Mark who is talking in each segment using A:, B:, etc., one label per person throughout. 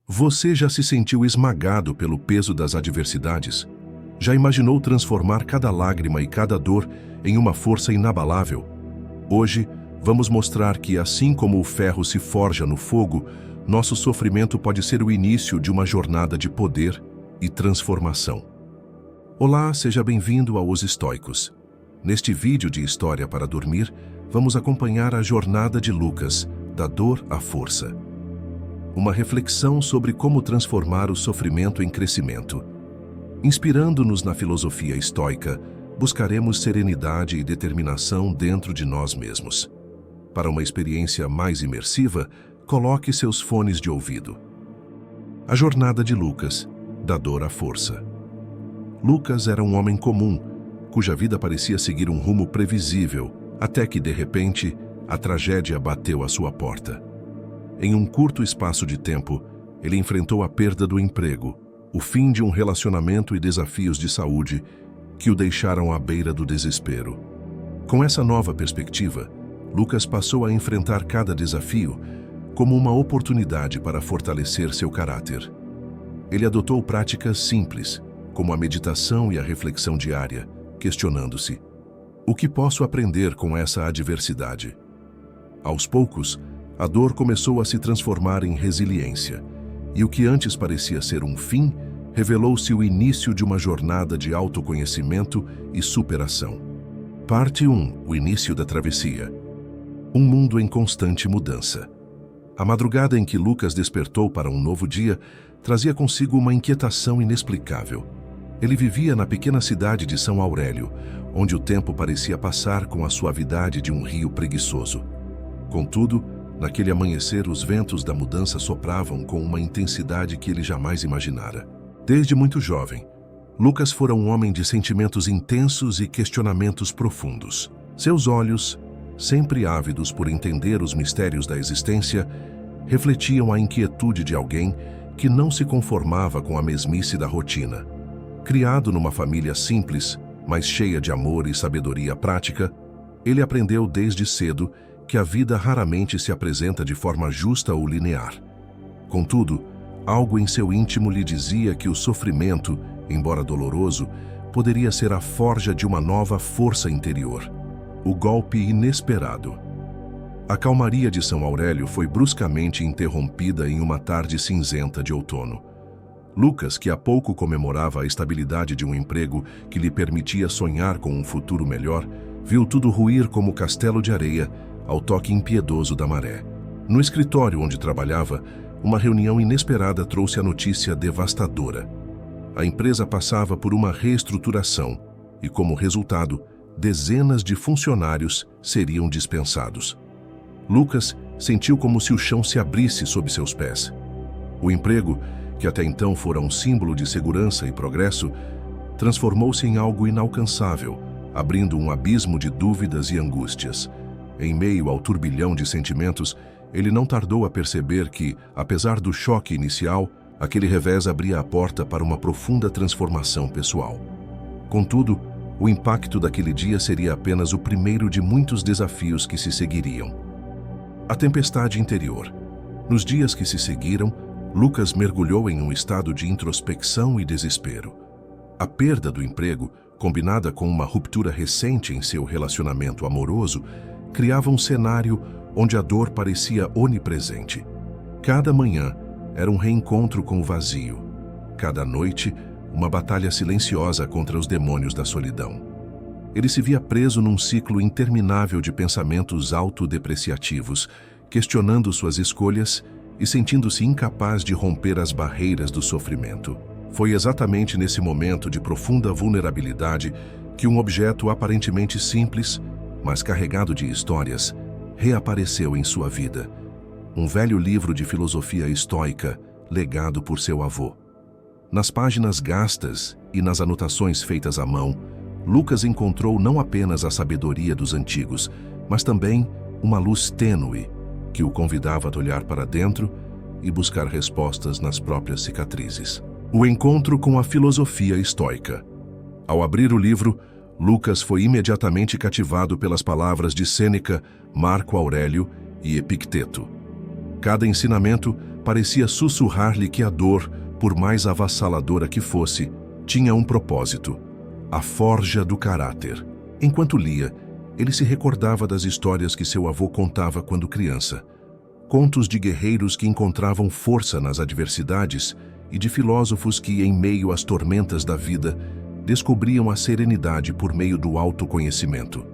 A: Você já se sentiu esmagado pelo peso das adversidades? Já imaginou transformar cada lágrima e cada dor em uma força inabalável? Hoje, vamos mostrar que, assim como o ferro se forja no fogo, nosso sofrimento pode ser o início de uma jornada de poder e transformação. Olá, seja bem-vindo ao Os Estoicos. Neste vídeo de História para Dormir, vamos acompanhar a jornada de Lucas, da dor à força. Uma reflexão sobre como transformar o sofrimento em crescimento. Inspirando-nos na filosofia estoica, buscaremos serenidade e determinação dentro de nós mesmos. Para uma experiência mais imersiva, coloque seus fones de ouvido. A jornada de Lucas, da dor à força. Lucas era um homem comum, cuja vida parecia seguir um rumo previsível, até que, de repente, a tragédia bateu à sua porta. Em um curto espaço de tempo, ele enfrentou a perda do emprego, o fim de um relacionamento e desafios de saúde que o deixaram à beira do desespero. Com essa nova perspectiva, Lucas passou a enfrentar cada desafio como uma oportunidade para fortalecer seu caráter. Ele adotou práticas simples, como a meditação e a reflexão diária, questionando-se: o que posso aprender com essa adversidade? Aos poucos, a dor começou a se transformar em resiliência, e o que antes parecia ser um fim, revelou-se o início de uma jornada de autoconhecimento e superação. Parte 1. O início da travessia. Um mundo em constante mudança. A madrugada em que Lucas despertou para um novo dia trazia consigo uma inquietação inexplicável. Ele vivia na pequena cidade de São Aurélio, onde o tempo parecia passar com a suavidade de um rio preguiçoso. Contudo, naquele amanhecer, os ventos da mudança sopravam com uma intensidade que ele jamais imaginara. Desde muito jovem, Lucas fora um homem de sentimentos intensos e questionamentos profundos. Seus olhos, sempre ávidos por entender os mistérios da existência, refletiam a inquietude de alguém que não se conformava com a mesmice da rotina. Criado numa família simples, mas cheia de amor e sabedoria prática, ele aprendeu desde cedo que a vida raramente se apresenta de forma justa ou linear. Contudo, algo em seu íntimo lhe dizia que o sofrimento, embora doloroso, poderia ser a forja de uma nova força interior. O golpe inesperado. A calmaria de São Aurélio foi bruscamente interrompida em uma tarde cinzenta de outono. Lucas, que há pouco comemorava a estabilidade de um emprego que lhe permitia sonhar com um futuro melhor, viu tudo ruir como castelo de areia ao toque impiedoso da maré. No escritório onde trabalhava, uma reunião inesperada trouxe a notícia devastadora. A empresa passava por uma reestruturação e, como resultado, dezenas de funcionários seriam dispensados. Lucas sentiu como se o chão se abrisse sob seus pés. O emprego, que até então fora um símbolo de segurança e progresso, transformou-se em algo inalcançável, abrindo um abismo de dúvidas e angústias. Em meio ao turbilhão de sentimentos, ele não tardou a perceber que, apesar do choque inicial, aquele revés abria a porta para uma profunda transformação pessoal. Contudo, o impacto daquele dia seria apenas o primeiro de muitos desafios que se seguiriam. A tempestade interior. Nos dias que se seguiram, Lucas mergulhou em um estado de introspecção e desespero. A perda do emprego, combinada com uma ruptura recente em seu relacionamento amoroso, criava um cenário onde a dor parecia onipresente. Cada manhã era um reencontro com o vazio. Cada noite, uma batalha silenciosa contra os demônios da solidão. Ele se via preso num ciclo interminável de pensamentos autodepreciativos, questionando suas escolhas e sentindo-se incapaz de romper as barreiras do sofrimento. Foi exatamente nesse momento de profunda vulnerabilidade que um objeto aparentemente simples, mas carregado de histórias, reapareceu em sua vida. Um velho livro de filosofia estoica, legado por seu avô. Nas páginas gastas e nas anotações feitas à mão, Lucas encontrou não apenas a sabedoria dos antigos, mas também uma luz tênue que o convidava a olhar para dentro e buscar respostas nas próprias cicatrizes. O encontro com a filosofia estoica. Ao abrir o livro, Lucas foi imediatamente cativado pelas palavras de Sêneca, Marco Aurélio e Epicteto. Cada ensinamento parecia sussurrar-lhe que a dor, por mais avassaladora que fosse, tinha um propósito: a forja do caráter. Enquanto lia, ele se recordava das histórias que seu avô contava quando criança. Contos de guerreiros que encontravam força nas adversidades e de filósofos que, em meio às tormentas da vida, descobriam a serenidade por meio do autoconhecimento.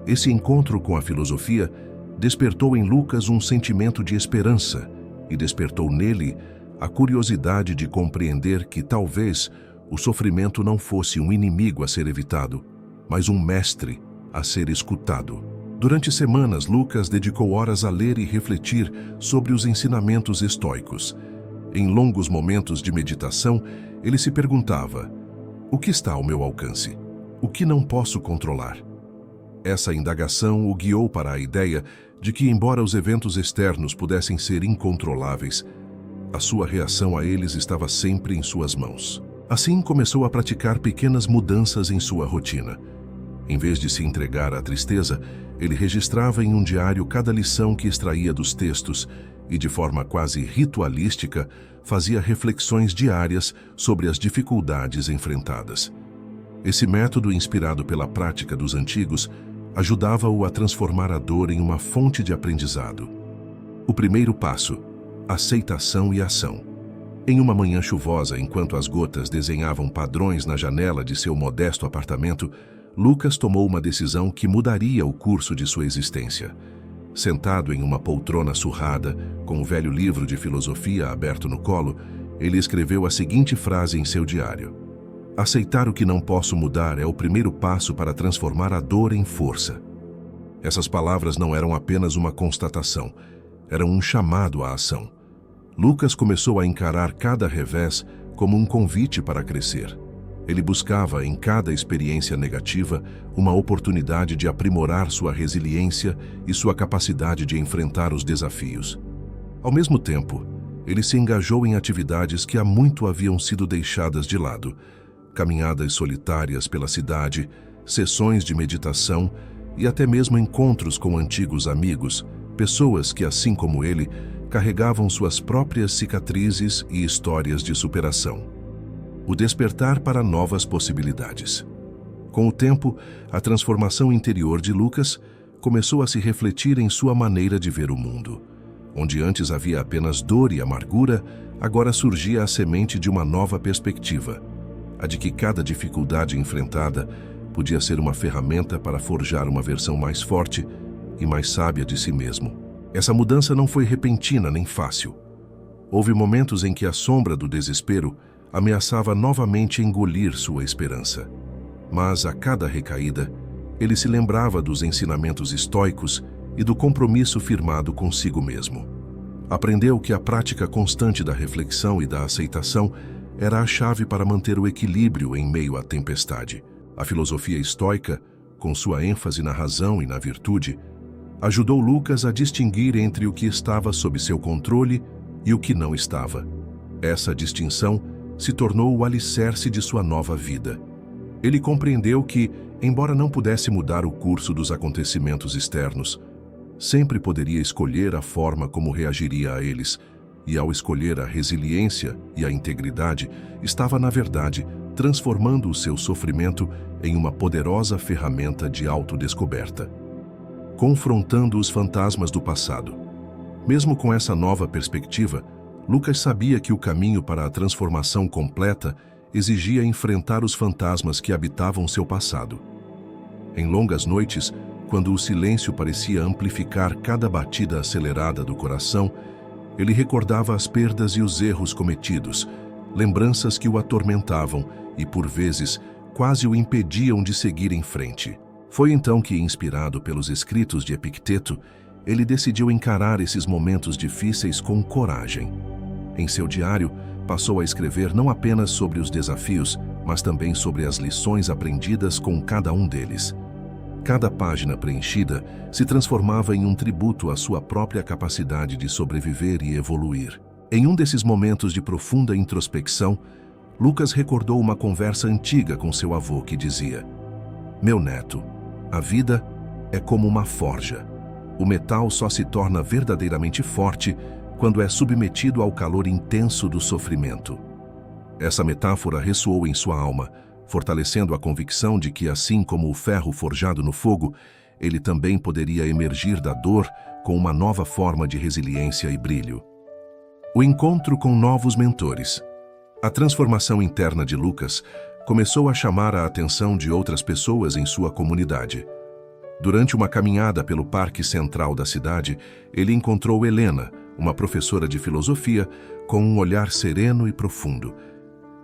A: Esse encontro com a filosofia despertou em Lucas um sentimento de esperança e despertou nele a curiosidade de compreender que talvez o sofrimento não fosse um inimigo a ser evitado, mas um mestre a ser escutado. Durante semanas, Lucas dedicou horas a ler e refletir sobre os ensinamentos estoicos. Em longos momentos de meditação, ele se perguntava: o que está ao meu alcance? O que não posso controlar? Essa indagação o guiou para a ideia de que, embora os eventos externos pudessem ser incontroláveis, a sua reação a eles estava sempre em suas mãos. Assim, começou a praticar pequenas mudanças em sua rotina. Em vez de se entregar à tristeza, ele registrava em um diário cada lição que extraía dos textos e, de forma quase ritualística, fazia reflexões diárias sobre as dificuldades enfrentadas. Esse método, inspirado pela prática dos antigos, ajudava-o a transformar a dor em uma fonte de aprendizado. O primeiro passo: aceitação e ação. Em uma manhã chuvosa, enquanto as gotas desenhavam padrões na janela de seu modesto apartamento, Lucas tomou uma decisão que mudaria o curso de sua existência. Sentado em uma poltrona surrada, com o velho livro de filosofia aberto no colo, ele escreveu a seguinte frase em seu diário: aceitar o que não posso mudar é o primeiro passo para transformar a dor em força. Essas palavras não eram apenas uma constatação, eram um chamado à ação. Lucas começou a encarar cada revés como um convite para crescer. Ele buscava, em cada experiência negativa, uma oportunidade de aprimorar sua resiliência e sua capacidade de enfrentar os desafios. Ao mesmo tempo, ele se engajou em atividades que há muito haviam sido deixadas de lado: caminhadas solitárias pela cidade, sessões de meditação e até mesmo encontros com antigos amigos, pessoas que, assim como ele, carregavam suas próprias cicatrizes e histórias de superação. O despertar para novas possibilidades. Com o tempo, a transformação interior de Lucas começou a se refletir em sua maneira de ver o mundo. Onde antes havia apenas dor e amargura, agora surgia a semente de uma nova perspectiva, a de que cada dificuldade enfrentada podia ser uma ferramenta para forjar uma versão mais forte e mais sábia de si mesmo. Essa mudança não foi repentina nem fácil. Houve momentos em que a sombra do desespero ameaçava novamente engolir sua esperança. Mas, a cada recaída, ele se lembrava dos ensinamentos estoicos e do compromisso firmado consigo mesmo. Aprendeu que a prática constante da reflexão e da aceitação era a chave para manter o equilíbrio em meio à tempestade. A filosofia estoica, com sua ênfase na razão e na virtude, ajudou Lucas a distinguir entre o que estava sob seu controle e o que não estava. Essa distinção se tornou o alicerce de sua nova vida. Ele compreendeu que, embora não pudesse mudar o curso dos acontecimentos externos, sempre poderia escolher a forma como reagiria a eles, e ao escolher a resiliência e a integridade, estava, na verdade, transformando o seu sofrimento em uma poderosa ferramenta de autodescoberta. Confrontando os fantasmas do passado. Mesmo com essa nova perspectiva, Lucas sabia que o caminho para a transformação completa exigia enfrentar os fantasmas que habitavam seu passado. Em longas noites, quando o silêncio parecia amplificar cada batida acelerada do coração, ele recordava as perdas e os erros cometidos, lembranças que o atormentavam e, por vezes, quase o impediam de seguir em frente. Foi então que, inspirado pelos escritos de Epicteto, ele decidiu encarar esses momentos difíceis com coragem. Em seu diário, passou a escrever não apenas sobre os desafios, mas também sobre as lições aprendidas com cada um deles. Cada página preenchida se transformava em um tributo à sua própria capacidade de sobreviver e evoluir. Em um desses momentos de profunda introspecção, Lucas recordou uma conversa antiga com seu avô que dizia: "Meu neto, a vida é como uma forja. O metal só se torna verdadeiramente forte quando é submetido ao calor intenso do sofrimento. Essa metáfora ressoou em sua alma, fortalecendo a convicção de que, assim como o ferro forjado no fogo, ele também poderia emergir da dor com uma nova forma de resiliência e brilho. O encontro com novos mentores. A transformação interna de Lucas começou a chamar a atenção de outras pessoas em sua comunidade. Durante uma caminhada pelo parque central da cidade, ele encontrou Helena, uma professora de filosofia com um olhar sereno e profundo,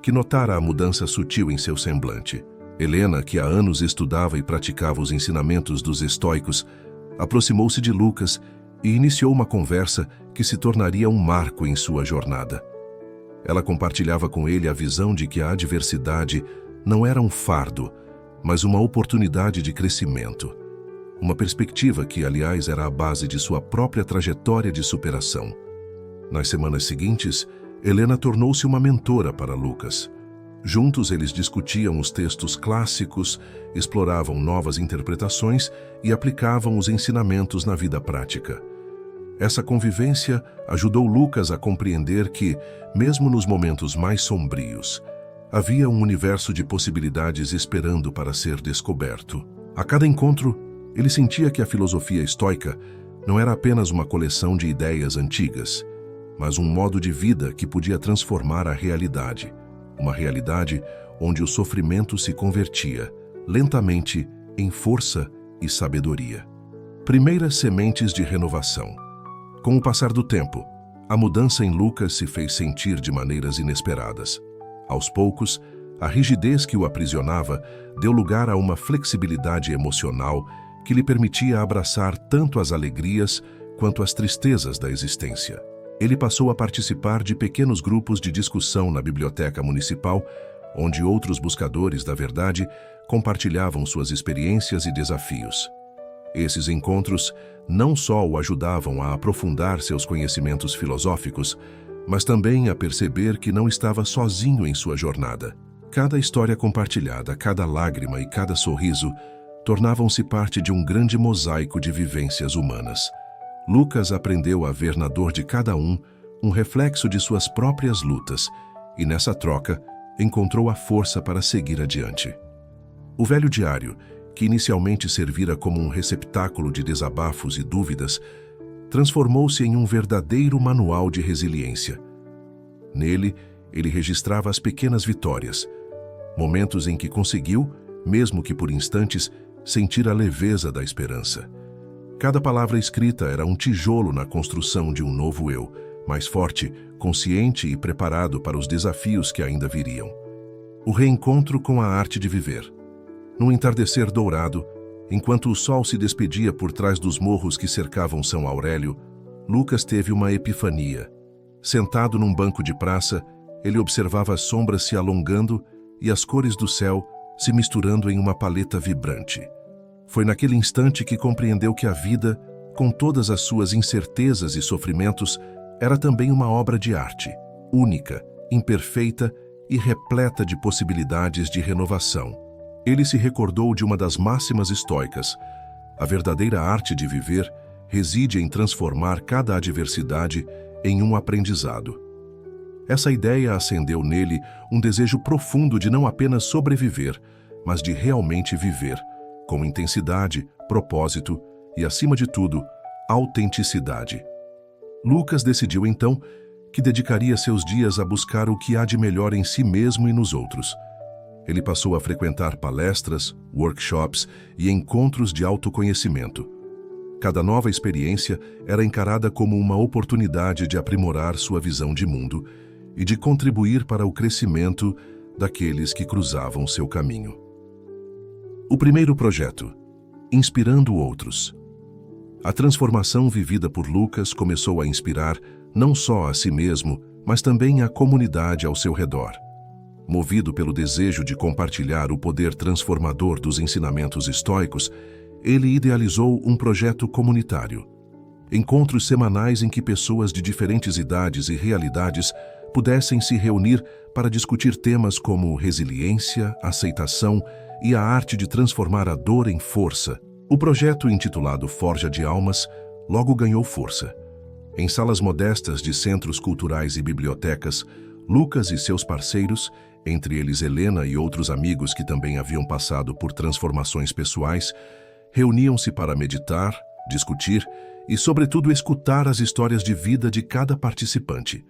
A: que notara a mudança sutil em seu semblante. Helena, que há anos estudava e praticava os ensinamentos dos estoicos, aproximou-se de Lucas e iniciou uma conversa que se tornaria um marco em sua jornada. Ela compartilhava com ele a visão de que a adversidade não era um fardo, mas uma oportunidade de crescimento. Uma perspectiva que, aliás, era a base de sua própria trajetória de superação. Nas semanas seguintes, Helena tornou-se uma mentora para Lucas. Juntos eles discutiam os textos clássicos, exploravam novas interpretações e aplicavam os ensinamentos na vida prática. Essa convivência ajudou Lucas a compreender que, mesmo nos momentos mais sombrios, havia um universo de possibilidades esperando para ser descoberto. A cada encontro, ele sentia que a filosofia estoica não era apenas uma coleção de ideias antigas, mas um modo de vida que podia transformar a realidade. Uma realidade onde o sofrimento se convertia, lentamente, em força e sabedoria. Primeiras sementes de renovação. Com o passar do tempo, a mudança em Lucas se fez sentir de maneiras inesperadas. Aos poucos, a rigidez que o aprisionava deu lugar a uma flexibilidade emocional que lhe permitia abraçar tanto as alegrias quanto as tristezas da existência. Ele passou a participar de pequenos grupos de discussão na biblioteca municipal, onde outros buscadores da verdade compartilhavam suas experiências e desafios. Esses encontros não só o ajudavam a aprofundar seus conhecimentos filosóficos, mas também a perceber que não estava sozinho em sua jornada. Cada história compartilhada, cada lágrima e cada sorriso tornavam-se parte de um grande mosaico de vivências humanas. Lucas aprendeu a ver na dor de cada um reflexo de suas próprias lutas e, nessa troca, encontrou a força para seguir adiante. O velho diário, que inicialmente servira como um receptáculo de desabafos e dúvidas, transformou-se em um verdadeiro manual de resiliência. Nele, ele registrava as pequenas vitórias, momentos em que conseguiu, mesmo que por instantes, sentir a leveza da esperança. Cada palavra escrita era um tijolo na construção de um novo eu, mais forte, consciente e preparado para os desafios que ainda viriam. O reencontro com a arte de viver. Num entardecer dourado, enquanto o sol se despedia por trás dos morros que cercavam São Aurélio, Lucas teve uma epifania. Sentado num banco de praça, ele observava as sombras se alongando e as cores do céu se misturando em uma paleta vibrante. Foi naquele instante que compreendeu que a vida, com todas as suas incertezas e sofrimentos, era também uma obra de arte, única, imperfeita e repleta de possibilidades de renovação. Ele se recordou de uma das máximas estoicas: a verdadeira arte de viver reside em transformar cada adversidade em um aprendizado. Essa ideia acendeu nele um desejo profundo de não apenas sobreviver, mas de realmente viver, com intensidade, propósito e, acima de tudo, autenticidade. Lucas decidiu então que dedicaria seus dias a buscar o que há de melhor em si mesmo e nos outros. Ele passou a frequentar palestras, workshops e encontros de autoconhecimento. Cada nova experiência era encarada como uma oportunidade de aprimorar sua visão de mundo e de contribuir para o crescimento daqueles que cruzavam seu caminho. O primeiro projeto: inspirando outros. A transformação vivida por Lucas começou a inspirar não só a si mesmo, mas também a comunidade ao seu redor. Movido pelo desejo de compartilhar o poder transformador dos ensinamentos estoicos, ele idealizou um projeto comunitário. Encontros semanais em que pessoas de diferentes idades e realidades pudessem se reunir para discutir temas como resiliência, aceitação e a arte de transformar a dor em força. O projeto, intitulado Forja de Almas, logo ganhou força. Em salas modestas de centros culturais e bibliotecas, Lucas e seus parceiros, entre eles Helena e outros amigos que também haviam passado por transformações pessoais, reuniam-se para meditar, discutir e, sobretudo, escutar as histórias de vida de cada participante.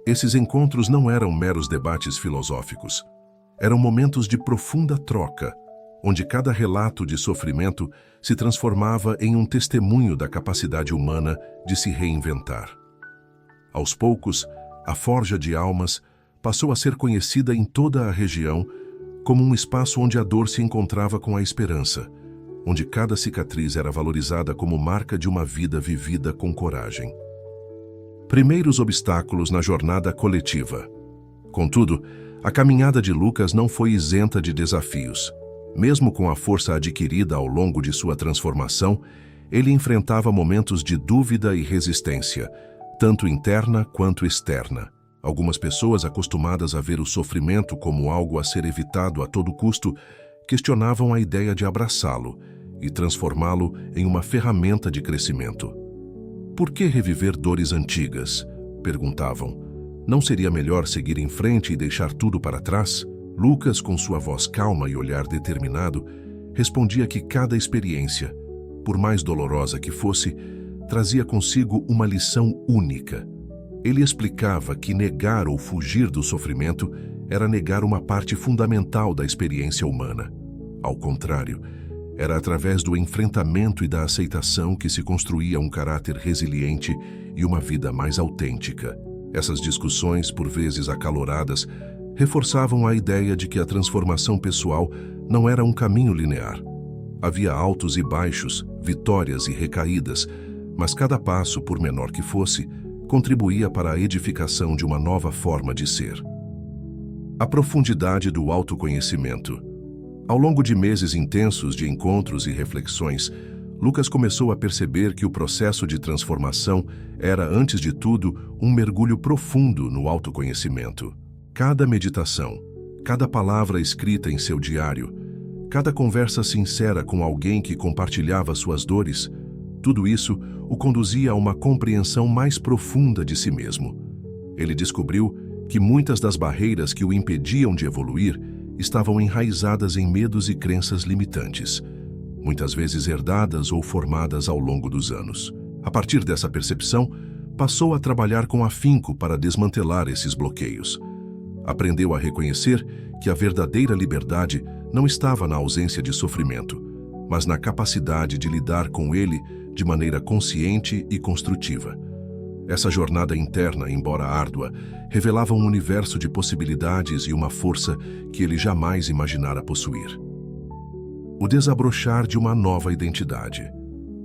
A: Esses encontros não eram meros debates filosóficos. Eram momentos de profunda troca, onde cada relato de sofrimento se transformava em um testemunho da capacidade humana de se reinventar. Aos poucos, a Forja de Almas passou a ser conhecida em toda a região como um espaço onde a dor se encontrava com a esperança, onde cada cicatriz era valorizada como marca de uma vida vivida com coragem. Primeiros obstáculos na jornada coletiva. Contudo, a caminhada de Lucas não foi isenta de desafios. Mesmo com a força adquirida ao longo de sua transformação, ele enfrentava momentos de dúvida e resistência, tanto interna quanto externa. Algumas pessoas, acostumadas a ver o sofrimento como algo a ser evitado a todo custo, questionavam a ideia de abraçá-lo e transformá-lo em uma ferramenta de crescimento. Por que reviver dores antigas? Perguntavam. Não seria melhor seguir em frente e deixar tudo para trás? Lucas, com sua voz calma e olhar determinado, respondia que cada experiência, por mais dolorosa que fosse, trazia consigo uma lição única. Ele explicava que negar ou fugir do sofrimento era negar uma parte fundamental da experiência humana. Ao contrário, era através do enfrentamento e da aceitação que se construía um caráter resiliente e uma vida mais autêntica. Essas discussões, por vezes acaloradas, reforçavam a ideia de que a transformação pessoal não era um caminho linear. Havia altos e baixos, vitórias e recaídas, mas cada passo, por menor que fosse, contribuía para a edificação de uma nova forma de ser. A profundidade do autoconhecimento. Ao longo de meses intensos de encontros e reflexões, Lucas começou a perceber que o processo de transformação era, antes de tudo, um mergulho profundo no autoconhecimento. Cada meditação, cada palavra escrita em seu diário, cada conversa sincera com alguém que compartilhava suas dores, tudo isso o conduzia a uma compreensão mais profunda de si mesmo. Ele descobriu que muitas das barreiras que o impediam de evoluir estavam enraizadas em medos e crenças limitantes, muitas vezes herdadas ou formadas ao longo dos anos. A partir dessa percepção, passou a trabalhar com afinco para desmantelar esses bloqueios. Aprendeu a reconhecer que a verdadeira liberdade não estava na ausência de sofrimento, mas na capacidade de lidar com ele de maneira consciente e construtiva. Essa jornada interna, embora árdua, revelava um universo de possibilidades e uma força que ele jamais imaginara possuir. O desabrochar de uma nova identidade.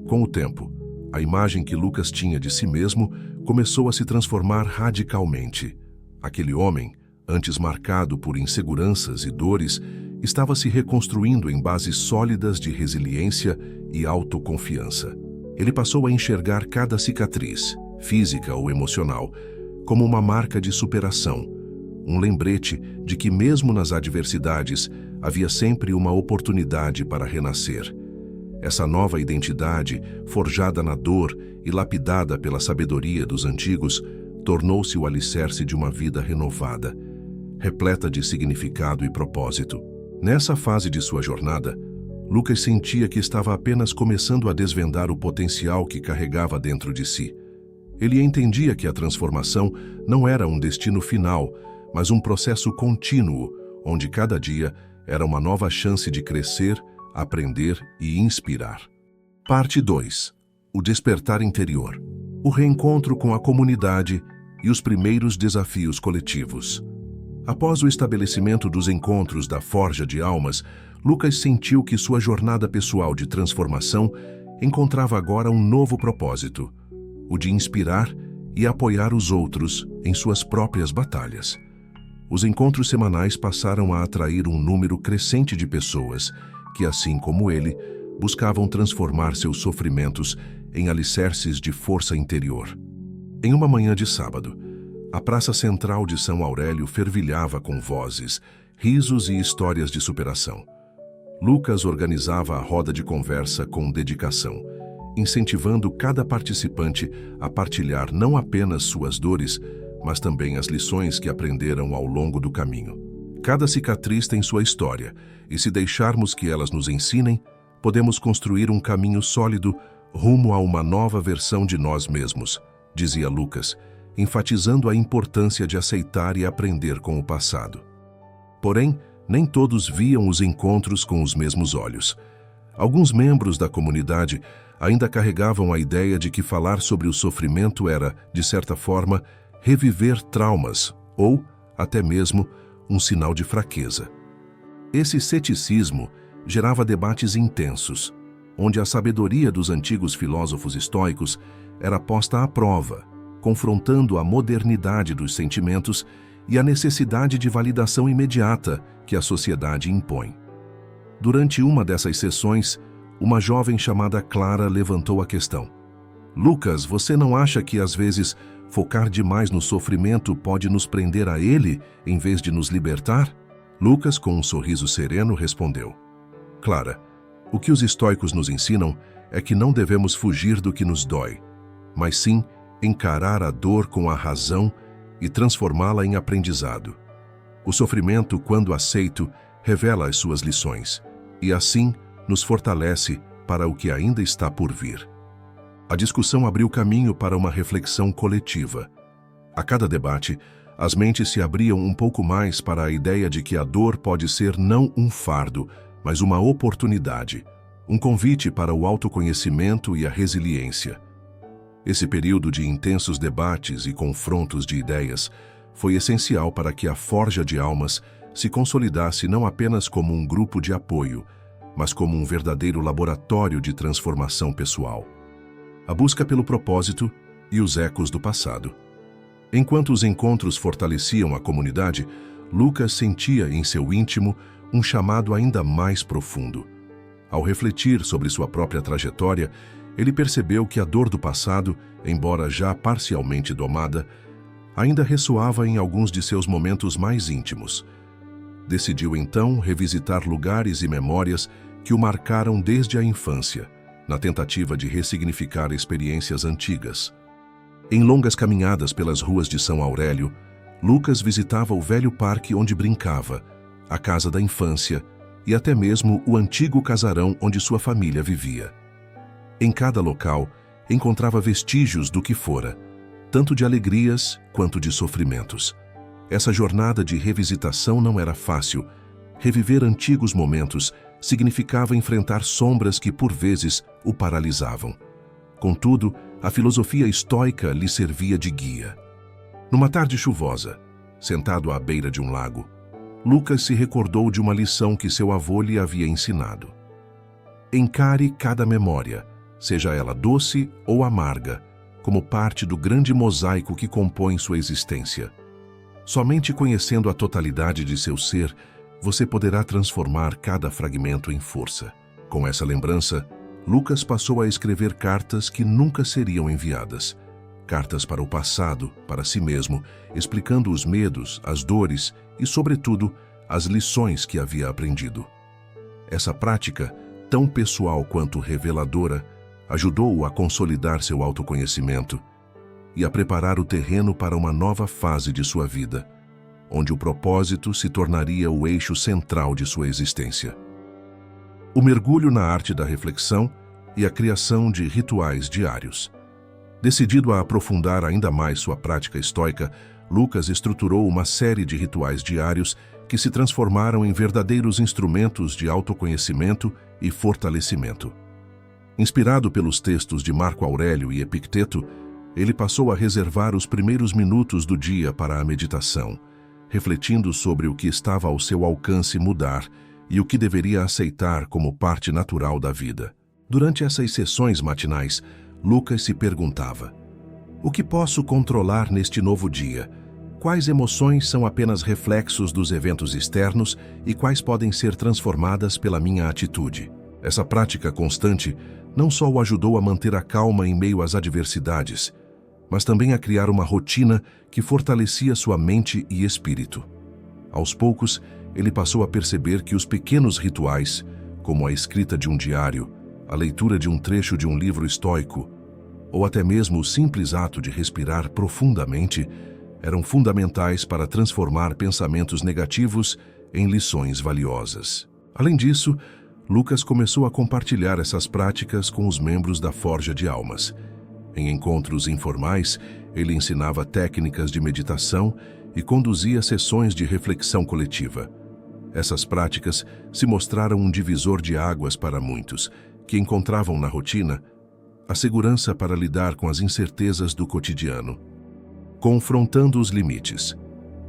A: Com o tempo, a imagem que Lucas tinha de si mesmo começou a se transformar radicalmente. Aquele homem, antes marcado por inseguranças e dores, estava se reconstruindo em bases sólidas de resiliência e autoconfiança. Ele passou a enxergar cada cicatriz, física ou emocional, como uma marca de superação, um lembrete de que mesmo nas adversidades havia sempre uma oportunidade para renascer. Essa nova identidade, forjada na dor e lapidada pela sabedoria dos antigos, tornou-se o alicerce de uma vida renovada, repleta de significado e propósito. Nessa fase de sua jornada, Lucas sentia que estava apenas começando a desvendar o potencial que carregava dentro de si. Ele entendia que a transformação não era um destino final, mas um processo contínuo, onde cada dia era uma nova chance de crescer, aprender e inspirar. Parte 2. O despertar interior. O reencontro com a comunidade e os primeiros desafios coletivos. Após o estabelecimento dos encontros da Forja de Almas, Lucas sentiu que sua jornada pessoal de transformação encontrava agora um novo propósito, o de inspirar e apoiar os outros em suas próprias batalhas. Os encontros semanais passaram a atrair um número crescente de pessoas que, assim como ele, buscavam transformar seus sofrimentos em alicerces de força interior. Em uma manhã de sábado, a praça central de São Aurélio fervilhava com vozes, risos e histórias de superação. Lucas organizava a roda de conversa com dedicação, incentivando cada participante a partilhar não apenas suas dores, mas também as lições que aprenderam ao longo do caminho. Cada cicatriz tem sua história, e se deixarmos que elas nos ensinem, podemos construir um caminho sólido rumo a uma nova versão de nós mesmos, dizia Lucas, enfatizando a importância de aceitar e aprender com o passado. Porém, nem todos viam os encontros com os mesmos olhos. Alguns membros da comunidade ainda carregavam a ideia de que falar sobre o sofrimento era, de certa forma, reviver traumas ou, até mesmo, um sinal de fraqueza. Esse ceticismo gerava debates intensos, onde a sabedoria dos antigos filósofos estoicos era posta à prova, confrontando a modernidade dos sentimentos e a necessidade de validação imediata que a sociedade impõe. Durante uma dessas sessões, uma jovem chamada Clara levantou a questão. Lucas, você não acha que, às vezes, focar demais no sofrimento pode nos prender a ele, em vez de nos libertar? Lucas, com um sorriso sereno, respondeu. Clara, o que os estoicos nos ensinam é que não devemos fugir do que nos dói, mas sim encarar a dor com a razão e transformá-la em aprendizado. O sofrimento, quando aceito, revela as suas lições, e assim nos fortalece para o que ainda está por vir. A discussão abriu caminho para uma reflexão coletiva. A cada debate, as mentes se abriam um pouco mais para a ideia de que a dor pode ser não um fardo, mas uma oportunidade, um convite para o autoconhecimento e a resiliência. Esse período de intensos debates e confrontos de ideias foi essencial para que a Forja de Almas se consolidasse não apenas como um grupo de apoio, mas como um verdadeiro laboratório de transformação pessoal. A busca pelo propósito e os ecos do passado. Enquanto os encontros fortaleciam a comunidade, Lucas sentia em seu íntimo um chamado ainda mais profundo. Ao refletir sobre sua própria trajetória, ele percebeu que a dor do passado, embora já parcialmente domada, ainda ressoava em alguns de seus momentos mais íntimos. Decidiu então revisitar lugares e memórias que o marcaram desde a infância, na tentativa de ressignificar experiências antigas. Em longas caminhadas pelas ruas de São Aurélio, Lucas visitava o velho parque onde brincava, a casa da infância e até mesmo o antigo casarão onde sua família vivia. Em cada local, encontrava vestígios do que fora, tanto de alegrias quanto de sofrimentos. Essa jornada de revisitação não era fácil. Reviver antigos momentos significava enfrentar sombras que, por vezes, o paralisavam. Contudo, a filosofia estoica lhe servia de guia. Numa tarde chuvosa, sentado à beira de um lago, Lucas se recordou de uma lição que seu avô lhe havia ensinado. Encare cada memória, seja ela doce ou amarga, como parte do grande mosaico que compõe sua existência. Somente conhecendo a totalidade de seu ser, você poderá transformar cada fragmento em força. Com essa lembrança, Lucas passou a escrever cartas que nunca seriam enviadas. Cartas para o passado, para si mesmo, explicando os medos, as dores e, sobretudo, as lições que havia aprendido. Essa prática, tão pessoal quanto reveladora, ajudou-o a consolidar seu autoconhecimento e a preparar o terreno para uma nova fase de sua vida, onde o propósito se tornaria o eixo central de sua existência. O mergulho na arte da reflexão e a criação de rituais diários. Decidido a aprofundar ainda mais sua prática estoica, Lucas estruturou uma série de rituais diários que se transformaram em verdadeiros instrumentos de autoconhecimento e fortalecimento. Inspirado pelos textos de Marco Aurélio e Epicteto, ele passou a reservar os primeiros minutos do dia para a meditação, refletindo sobre o que estava ao seu alcance mudar e o que deveria aceitar como parte natural da vida. Durante essas sessões matinais, Lucas se perguntava: o que posso controlar neste novo dia? Quais emoções são apenas reflexos dos eventos externos e quais podem ser transformadas pela minha atitude? Essa prática constante não só o ajudou a manter a calma em meio às adversidades, mas também a criar uma rotina que fortalecia sua mente e espírito. Aos poucos, ele passou a perceber que os pequenos rituais, como a escrita de um diário, a leitura de um trecho de um livro estoico, ou até mesmo o simples ato de respirar profundamente, eram fundamentais para transformar pensamentos negativos em lições valiosas. Além disso, Lucas começou a compartilhar essas práticas com os membros da Forja de Almas. Em encontros informais, ele ensinava técnicas de meditação e conduzia sessões de reflexão coletiva. Essas práticas se mostraram um divisor de águas para muitos, que encontravam na rotina a segurança para lidar com as incertezas do cotidiano. Confrontando os limites,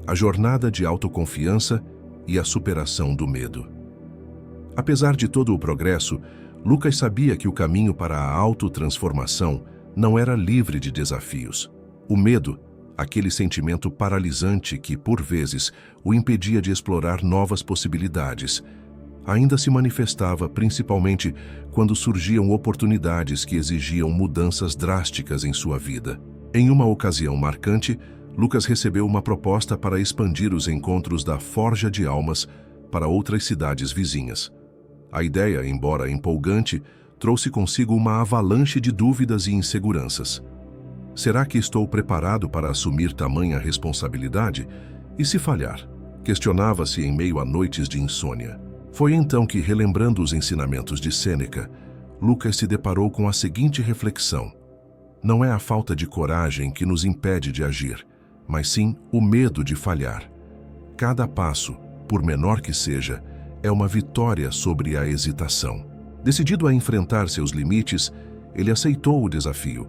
A: a jornada de autoconfiança e a superação do medo. Apesar de todo o progresso, Lucas sabia que o caminho para a autotransformação não era livre de desafios. O medo, aquele sentimento paralisante que, por vezes, o impedia de explorar novas possibilidades, ainda se manifestava principalmente quando surgiam oportunidades que exigiam mudanças drásticas em sua vida. Em uma ocasião marcante, Lucas recebeu uma proposta para expandir os encontros da Forja de Almas para outras cidades vizinhas. A ideia, embora empolgante, trouxe consigo uma avalanche de dúvidas e inseguranças. Será que estou preparado para assumir tamanha responsabilidade? E se falhar? Questionava-se em meio a noites de insônia. Foi então que, relembrando os ensinamentos de Sêneca, Lucas se deparou com a seguinte reflexão: não é a falta de coragem que nos impede de agir, mas sim o medo de falhar. Cada passo, por menor que seja, é uma vitória sobre a hesitação. Decidido a enfrentar seus limites, ele aceitou o desafio.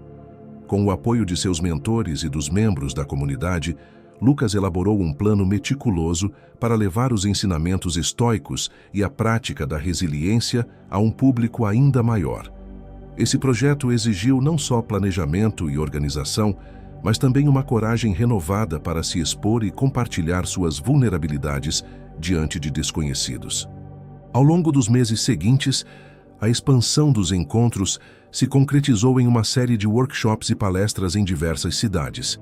A: Com o apoio de seus mentores e dos membros da comunidade, Lucas elaborou um plano meticuloso para levar os ensinamentos estoicos e a prática da resiliência a um público ainda maior. Esse projeto exigiu não só planejamento e organização, mas também uma coragem renovada para se expor e compartilhar suas vulnerabilidades diante de desconhecidos. Ao longo dos meses seguintes, a expansão dos encontros se concretizou em uma série de workshops e palestras em diversas cidades.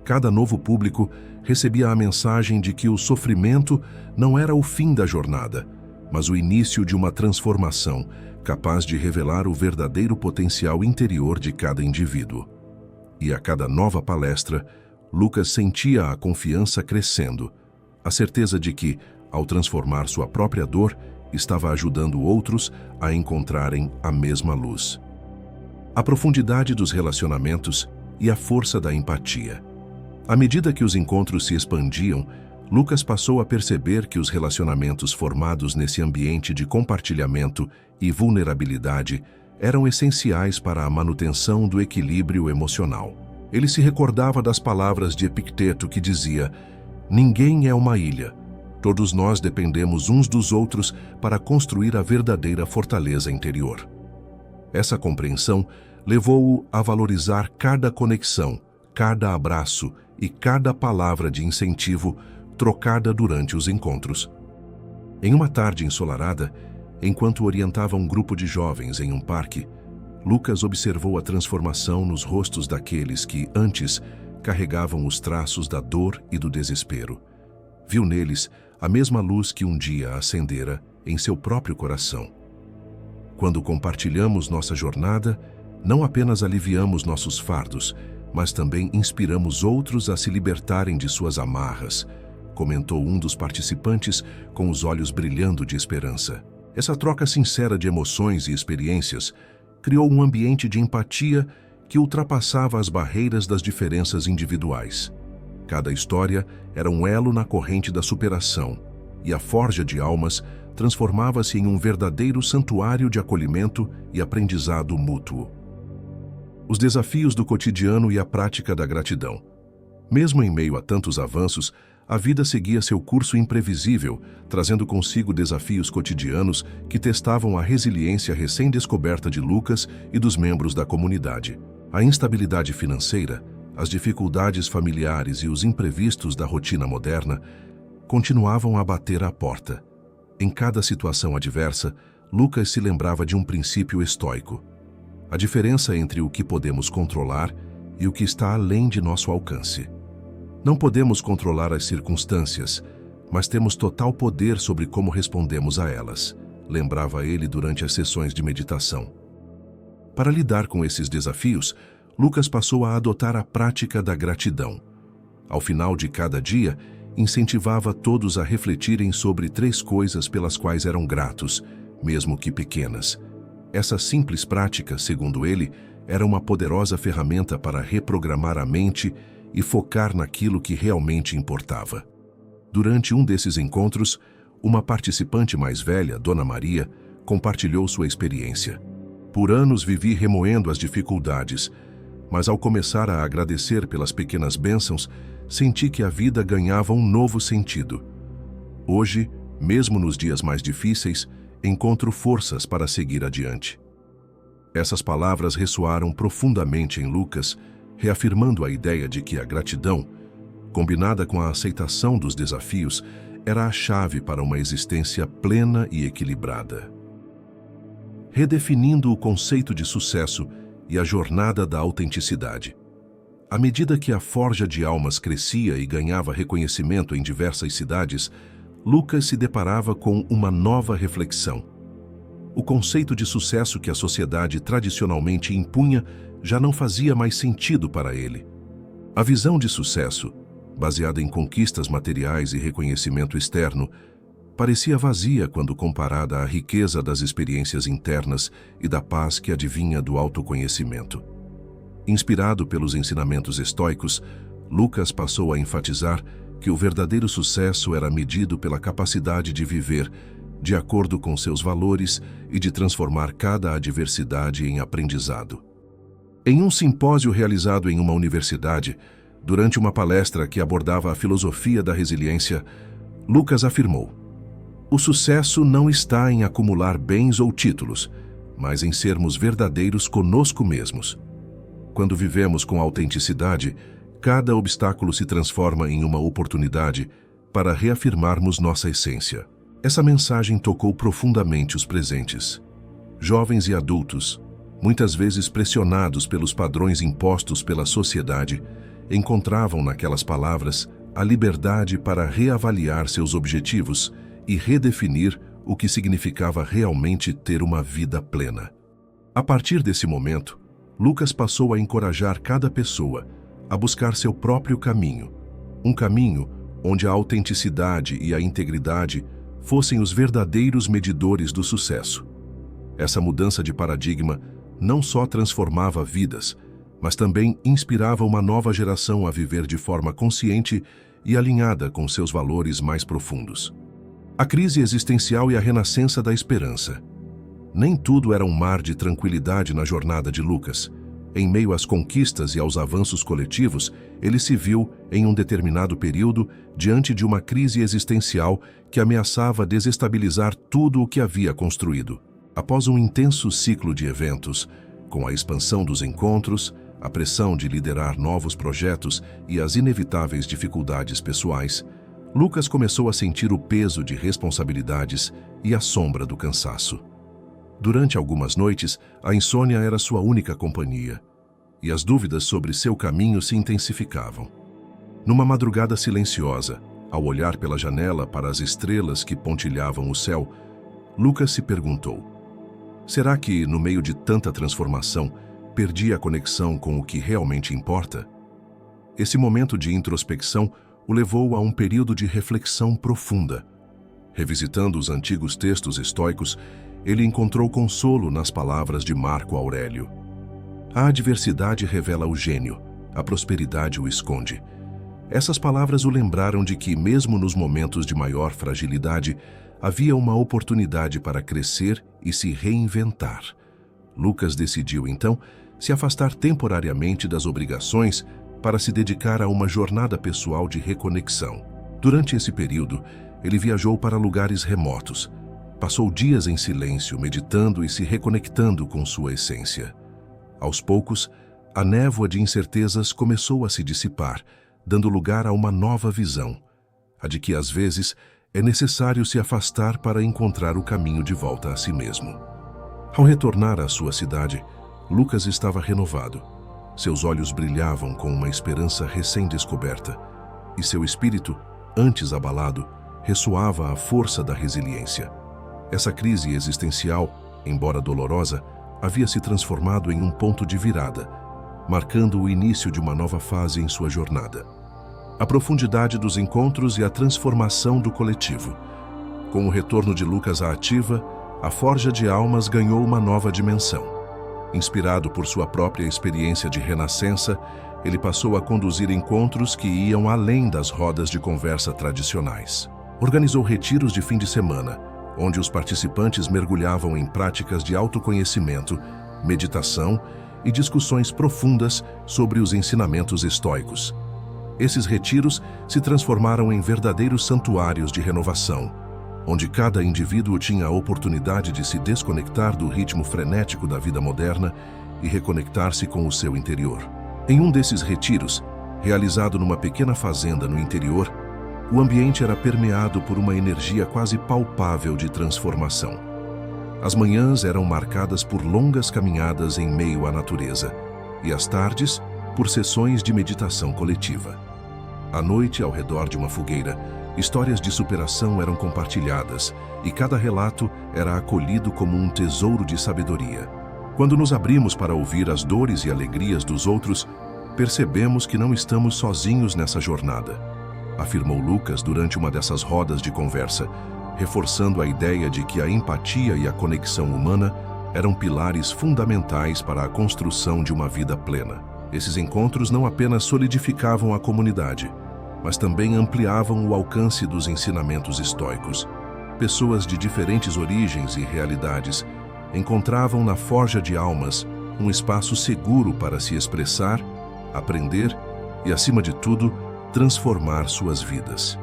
A: Cada novo público recebia a mensagem de que o sofrimento não era o fim da jornada, mas o início de uma transformação capaz de revelar o verdadeiro potencial interior de cada indivíduo. E a cada nova palestra, Lucas sentia a confiança crescendo, a certeza de que, ao transformar sua própria dor, estava ajudando outros a encontrarem a mesma luz. A profundidade dos relacionamentos e a força da empatia. À medida que os encontros se expandiam, Lucas passou a perceber que os relacionamentos formados nesse ambiente de compartilhamento e vulnerabilidade eram essenciais para a manutenção do equilíbrio emocional. Ele se recordava das palavras de Epicteto que dizia: "Ninguém é uma ilha. Todos nós dependemos uns dos outros para construir a verdadeira fortaleza interior." Essa compreensão levou-o a valorizar cada conexão, cada abraço e cada palavra de incentivo trocada durante os encontros. Em uma tarde ensolarada, enquanto orientava um grupo de jovens em um parque, Lucas observou a transformação nos rostos daqueles que, antes, carregavam os traços da dor e do desespero. Viu neles a mesma luz que um dia acendera em seu próprio coração. Quando compartilhamos nossa jornada, não apenas aliviamos nossos fardos, mas também inspiramos outros a se libertarem de suas amarras, comentou um dos participantes com os olhos brilhando de esperança. Essa troca sincera de emoções e experiências criou um ambiente de empatia que ultrapassava as barreiras das diferenças individuais. Cada história era um elo na corrente da superação, e a Forja de Almas transformava-se em um verdadeiro santuário de acolhimento e aprendizado mútuo. Os desafios do cotidiano e a prática da gratidão. Mesmo em meio a tantos avanços, a vida seguia seu curso imprevisível, trazendo consigo desafios cotidianos que testavam a resiliência recém-descoberta de Lucas e dos membros da comunidade. A instabilidade financeira, as dificuldades familiares e os imprevistos da rotina moderna continuavam a bater à porta. Em cada situação adversa, Lucas se lembrava de um princípio estoico: a diferença entre o que podemos controlar e o que está além de nosso alcance. Não podemos controlar as circunstâncias, mas temos total poder sobre como respondemos a elas, lembrava ele durante as sessões de meditação. Para lidar com esses desafios, Lucas passou a adotar a prática da gratidão. Ao final de cada dia, incentivava todos a refletirem sobre 3 coisas pelas quais eram gratos, mesmo que pequenas. Essa simples prática, segundo ele, era uma poderosa ferramenta para reprogramar a mente e focar naquilo que realmente importava. Durante um desses encontros, uma participante mais velha, Dona Maria, compartilhou sua experiência. Por anos vivi remoendo as dificuldades, mas ao começar a agradecer pelas pequenas bênçãos, senti que a vida ganhava um novo sentido. Hoje, mesmo nos dias mais difíceis, encontro forças para seguir adiante. Essas palavras ressoaram profundamente em Lucas, reafirmando a ideia de que a gratidão, combinada com a aceitação dos desafios, era a chave para uma existência plena e equilibrada. Redefinindo o conceito de sucesso e a jornada da autenticidade. À medida que a Forja de Almas crescia e ganhava reconhecimento em diversas cidades, Lucas se deparava com uma nova reflexão. O conceito de sucesso que a sociedade tradicionalmente impunha já não fazia mais sentido para ele. A visão de sucesso, baseada em conquistas materiais e reconhecimento externo, parecia vazia quando comparada à riqueza das experiências internas e da paz que advinha do autoconhecimento. Inspirado pelos ensinamentos estoicos, Lucas passou a enfatizar que o verdadeiro sucesso era medido pela capacidade de viver de acordo com seus valores e de transformar cada adversidade em aprendizado. Em um simpósio realizado em uma universidade, durante uma palestra que abordava a filosofia da resiliência, Lucas afirmou: "O sucesso não está em acumular bens ou títulos, mas em sermos verdadeiros conosco mesmos. Quando vivemos com autenticidade, cada obstáculo se transforma em uma oportunidade para reafirmarmos nossa essência." Essa mensagem tocou profundamente os presentes. Jovens e adultos, muitas vezes pressionados pelos padrões impostos pela sociedade, encontravam naquelas palavras a liberdade para reavaliar seus objetivos e redefinir o que significava realmente ter uma vida plena. A partir desse momento, Lucas passou a encorajar cada pessoa a buscar seu próprio caminho, um caminho onde a autenticidade e a integridade fossem os verdadeiros medidores do sucesso. Essa mudança de paradigma não só transformava vidas, mas também inspirava uma nova geração a viver de forma consciente e alinhada com seus valores mais profundos. A crise existencial e a renascença da esperança. Nem tudo era um mar de tranquilidade na jornada de Lucas. Em meio às conquistas e aos avanços coletivos, ele se viu, em um determinado período, diante de uma crise existencial que ameaçava desestabilizar tudo o que havia construído. Após um intenso ciclo de eventos, com a expansão dos encontros, a pressão de liderar novos projetos e as inevitáveis dificuldades pessoais, Lucas começou a sentir o peso de responsabilidades e a sombra do cansaço. Durante algumas noites, a insônia era sua única companhia, e as dúvidas sobre seu caminho se intensificavam. Numa madrugada silenciosa, ao olhar pela janela para as estrelas que pontilhavam o céu, Lucas se perguntou: será que, no meio de tanta transformação, perdi a conexão com o que realmente importa? Esse momento de introspecção o levou a um período de reflexão profunda. Revisitando os antigos textos estoicos, ele encontrou consolo nas palavras de Marco Aurélio. A adversidade revela o gênio, a prosperidade o esconde. Essas palavras o lembraram de que, mesmo nos momentos de maior fragilidade, havia uma oportunidade para crescer e se reinventar. Lucas decidiu, então, se afastar temporariamente das obrigações para se dedicar a uma jornada pessoal de reconexão. Durante esse período, ele viajou para lugares remotos. Passou dias em silêncio, meditando e se reconectando com sua essência. Aos poucos, a névoa de incertezas começou a se dissipar, dando lugar a uma nova visão, a de que, às vezes, é necessário se afastar para encontrar o caminho de volta a si mesmo. Ao retornar à sua cidade, Lucas estava renovado. Seus olhos brilhavam com uma esperança recém-descoberta, e seu espírito, antes abalado, ressoava a força da resiliência. Essa crise existencial, embora dolorosa, havia se transformado em um ponto de virada, marcando o início de uma nova fase em sua jornada. A profundidade dos encontros e a transformação do coletivo. Com o retorno de Lucas à ativa, a Forja de Almas ganhou uma nova dimensão. Inspirado por sua própria experiência de renascença, ele passou a conduzir encontros que iam além das rodas de conversa tradicionais. Organizou retiros de fim de semana, onde os participantes mergulhavam em práticas de autoconhecimento, meditação e discussões profundas sobre os ensinamentos estoicos. Esses retiros se transformaram em verdadeiros santuários de renovação, onde cada indivíduo tinha a oportunidade de se desconectar do ritmo frenético da vida moderna e reconectar-se com o seu interior. Em um desses retiros, realizado numa pequena fazenda no interior, o ambiente era permeado por uma energia quase palpável de transformação. As manhãs eram marcadas por longas caminhadas em meio à natureza, e as tardes por sessões de meditação coletiva. À noite, ao redor de uma fogueira, histórias de superação eram compartilhadas, e cada relato era acolhido como um tesouro de sabedoria. Quando nos abrimos para ouvir as dores e alegrias dos outros, percebemos que não estamos sozinhos nessa jornada, afirmou Lucas durante uma dessas rodas de conversa, reforçando a ideia de que a empatia e a conexão humana eram pilares fundamentais para a construção de uma vida plena. Esses encontros não apenas solidificavam a comunidade, mas também ampliavam o alcance dos ensinamentos estoicos. Pessoas de diferentes origens e realidades encontravam na Forja de Almas um espaço seguro para se expressar, aprender e, acima de tudo, transformar suas vidas.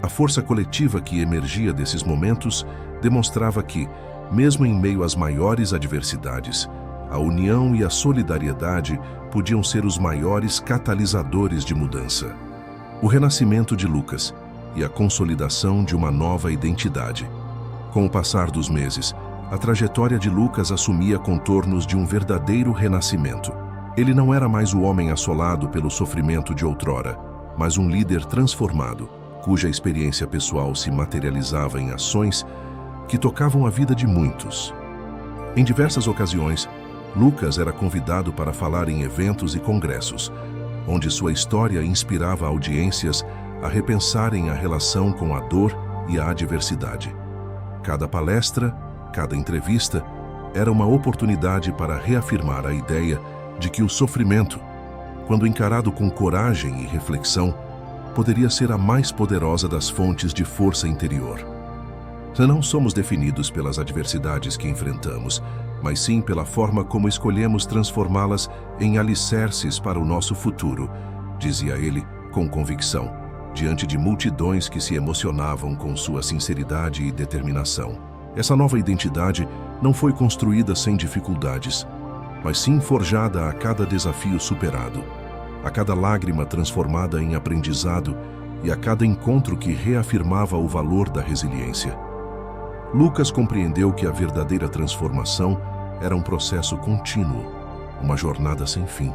A: A força coletiva que emergia desses momentos demonstrava que, mesmo em meio às maiores adversidades, a união e a solidariedade podiam ser os maiores catalisadores de mudança. O renascimento de Lucas e a consolidação de uma nova identidade. Com o passar dos meses, a trajetória de Lucas assumia contornos de um verdadeiro renascimento. Ele não era mais o homem assolado pelo sofrimento de outrora, mas um líder transformado, cuja experiência pessoal se materializava em ações que tocavam a vida de muitos. Em diversas ocasiões, Lucas era convidado para falar em eventos e congressos, onde sua história inspirava audiências a repensarem a relação com a dor e a adversidade. Cada palestra, cada entrevista, era uma oportunidade para reafirmar a ideia de que o sofrimento, quando encarado com coragem e reflexão, poderia ser a mais poderosa das fontes de força interior. Não somos definidos pelas adversidades que enfrentamos, mas sim pela forma como escolhemos transformá-las em alicerces para o nosso futuro, dizia ele com convicção, diante de multidões que se emocionavam com sua sinceridade e determinação. Essa nova identidade não foi construída sem dificuldades, mas sim forjada a cada desafio superado, a cada lágrima transformada em aprendizado e a cada encontro que reafirmava o valor da resiliência. Lucas compreendeu que a verdadeira transformação era um processo contínuo, uma jornada sem fim,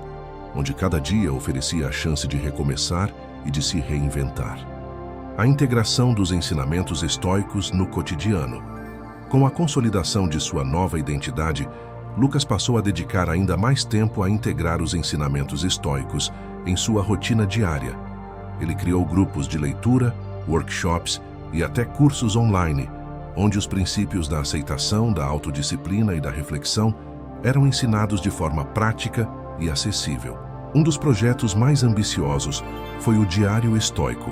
A: onde cada dia oferecia a chance de recomeçar e de se reinventar. A integração dos ensinamentos estoicos no cotidiano. Com a consolidação de sua nova identidade, Lucas passou a dedicar ainda mais tempo a integrar os ensinamentos estoicos em sua rotina diária. Ele criou grupos de leitura, workshops e até cursos online, onde os princípios da aceitação, da autodisciplina e da reflexão eram ensinados de forma prática e acessível. Um dos projetos mais ambiciosos foi o Diário Estoico,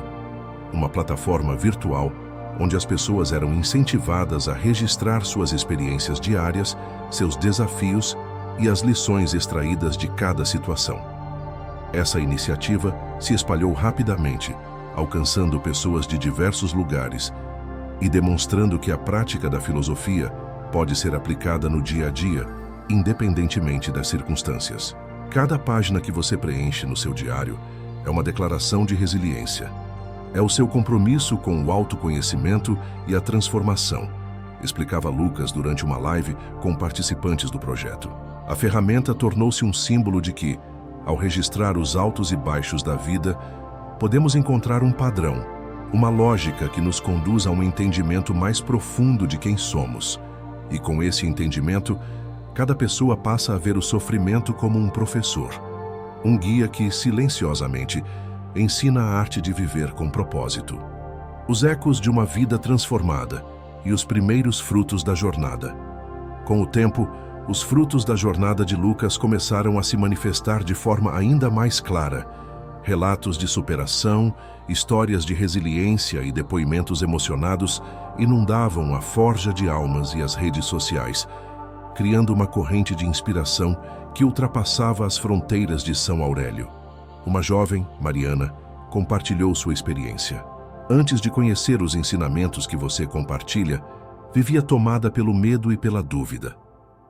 A: uma plataforma virtual onde as pessoas eram incentivadas a registrar suas experiências diárias, seus desafios e as lições extraídas de cada situação. Essa iniciativa se espalhou rapidamente, alcançando pessoas de diversos lugares e demonstrando que a prática da filosofia pode ser aplicada no dia a dia, independentemente das circunstâncias. Cada página que você preenche no seu diário é uma declaração de resiliência. É o seu compromisso com o autoconhecimento e a transformação, explicava Lucas durante uma live com participantes do projeto. A ferramenta tornou-se um símbolo de que, ao registrar os altos e baixos da vida, podemos encontrar um padrão, uma lógica que nos conduz a um entendimento mais profundo de quem somos. E com esse entendimento, cada pessoa passa a ver o sofrimento como um professor, um guia que, silenciosamente, ensina a arte de viver com propósito. Os ecos de uma vida transformada e os primeiros frutos da jornada. Com o tempo, os frutos da jornada de Lucas começaram a se manifestar de forma ainda mais clara. Relatos de superação, histórias de resiliência e depoimentos emocionados inundavam a forja de almas e as redes sociais, criando uma corrente de inspiração que ultrapassava as fronteiras de São Aurélio. Uma jovem, Mariana, compartilhou sua experiência. Antes de conhecer os ensinamentos que você compartilha, vivia tomada pelo medo e pela dúvida.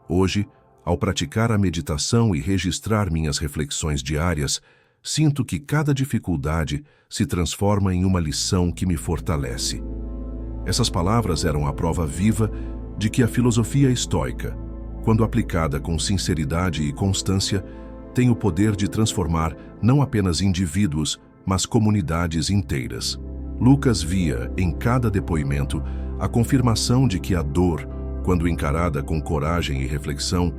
A: Hoje, ao praticar a meditação e registrar minhas reflexões diárias, sinto que cada dificuldade se transforma em uma lição que me fortalece. Essas palavras eram a prova viva de que a filosofia estoica, quando aplicada com sinceridade e constância, tem o poder de transformar não apenas indivíduos, mas comunidades inteiras. Lucas via, em cada depoimento, a confirmação de que a dor, quando encarada com coragem e reflexão,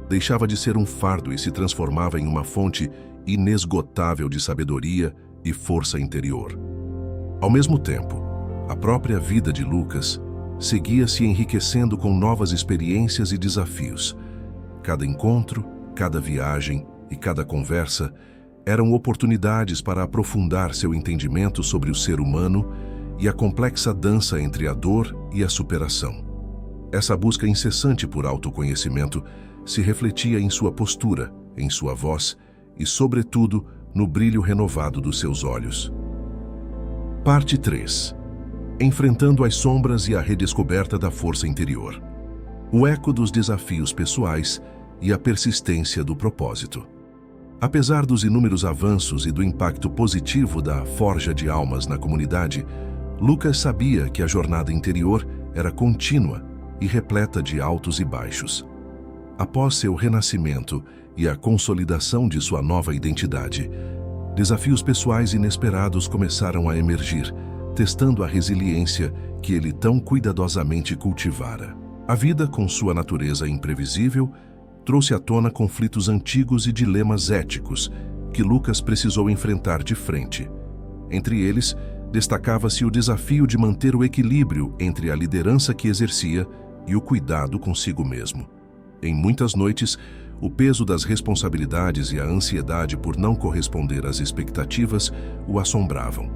A: deixava de ser um fardo e se transformava em uma fonte inesgotável de sabedoria e força interior. Ao mesmo tempo, a própria vida de Lucas seguia se enriquecendo com novas experiências e desafios. Cada encontro, cada viagem e cada conversa eram oportunidades para aprofundar seu entendimento sobre o ser humano e a complexa dança entre a dor e a superação. Essa busca incessante por autoconhecimento se refletia em sua postura, em sua voz e, sobretudo, no brilho renovado dos seus olhos. Parte 3. Enfrentando as sombras e a redescoberta da força interior. O eco dos desafios pessoais e a persistência do propósito. Apesar dos inúmeros avanços e do impacto positivo da forja de almas na comunidade, Lucas sabia que a jornada interior era contínua e repleta de altos e baixos. Após seu renascimento e a consolidação de sua nova identidade, desafios pessoais inesperados começaram a emergir, testando a resiliência que ele tão cuidadosamente cultivara. A vida, com sua natureza imprevisível, trouxe à tona conflitos antigos e dilemas éticos que Lucas precisou enfrentar de frente. Entre eles, destacava-se o desafio de manter o equilíbrio entre a liderança que exercia e o cuidado consigo mesmo. Em muitas noites, o peso das responsabilidades e a ansiedade por não corresponder às expectativas o assombravam.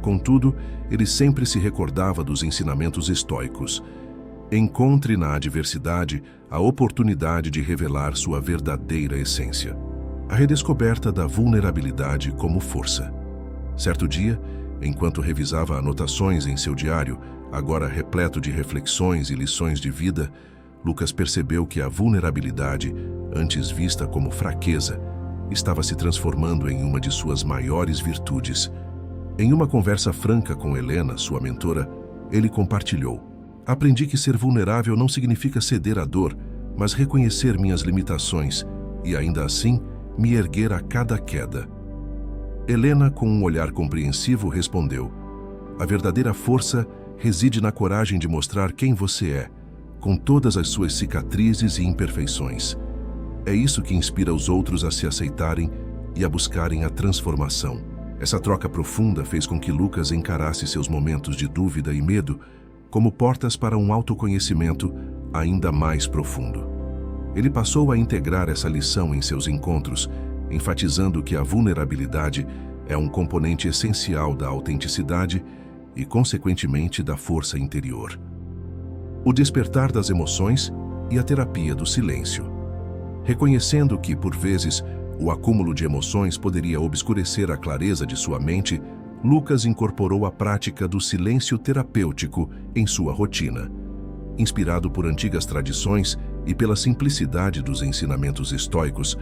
A: Contudo, ele sempre se recordava dos ensinamentos estoicos. Encontre na adversidade a oportunidade de revelar sua verdadeira essência. A redescoberta da vulnerabilidade como força. Certo dia, enquanto revisava anotações em seu diário, agora repleto de reflexões e lições de vida, Lucas percebeu que a vulnerabilidade, antes vista como fraqueza, estava se transformando em uma de suas maiores virtudes. Em uma conversa franca com Helena, sua mentora, ele compartilhou: "Aprendi que ser vulnerável não significa ceder à dor, mas reconhecer minhas limitações e, ainda assim, me erguer a cada queda." Helena, com um olhar compreensivo, respondeu: "A verdadeira força reside na coragem de mostrar quem você é, com todas as suas cicatrizes e imperfeições. É isso que inspira os outros a se aceitarem e a buscarem a transformação." Essa troca profunda fez com que Lucas encarasse seus momentos de dúvida e medo como portas para um autoconhecimento ainda mais profundo. Ele passou a integrar essa lição em seus encontros, enfatizando que a vulnerabilidade é um componente essencial da autenticidade e, consequentemente, da força interior. O despertar das emoções e a terapia do silêncio. Reconhecendo que, por vezes, o acúmulo de emoções poderia obscurecer a clareza de sua mente, Lucas incorporou a prática do silêncio terapêutico em sua rotina. Inspirado por antigas tradições e pela simplicidade dos ensinamentos estoicos,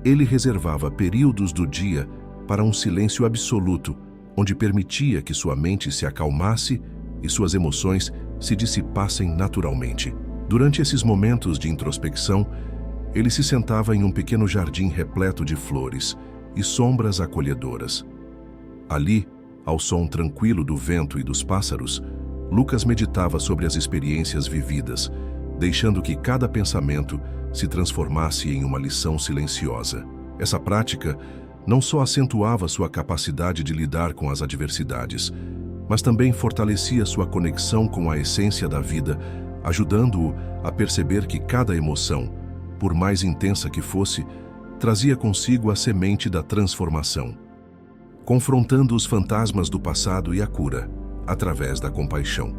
A: ele reservava períodos do dia para um silêncio absoluto, onde permitia que sua mente se acalmasse e suas emoções se dissipassem naturalmente. Durante esses momentos de introspecção, ele se sentava em um pequeno jardim repleto de flores e sombras acolhedoras. Ali, ao som tranquilo do vento e dos pássaros, Lucas meditava sobre as experiências vividas, deixando que cada pensamento se transformasse em uma lição silenciosa. Essa prática não só acentuava sua capacidade de lidar com as adversidades, mas também fortalecia sua conexão com a essência da vida, ajudando-o a perceber que cada emoção, por mais intensa que fosse, trazia consigo a semente da transformação, confrontando os fantasmas do passado e a cura, através da compaixão.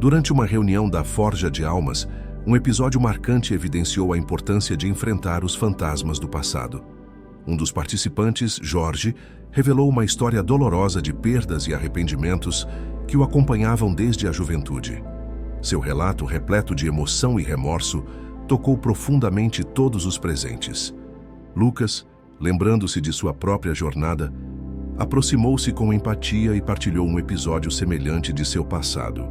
A: Durante uma reunião da Forja de Almas, um episódio marcante evidenciou a importância de enfrentar os fantasmas do passado. Um dos participantes, Jorge, revelou uma história dolorosa de perdas e arrependimentos que o acompanhavam desde a juventude. Seu relato, repleto de emoção e remorso, tocou profundamente todos os presentes. Lucas, lembrando-se de sua própria jornada, aproximou-se com empatia e partilhou um episódio semelhante de seu passado.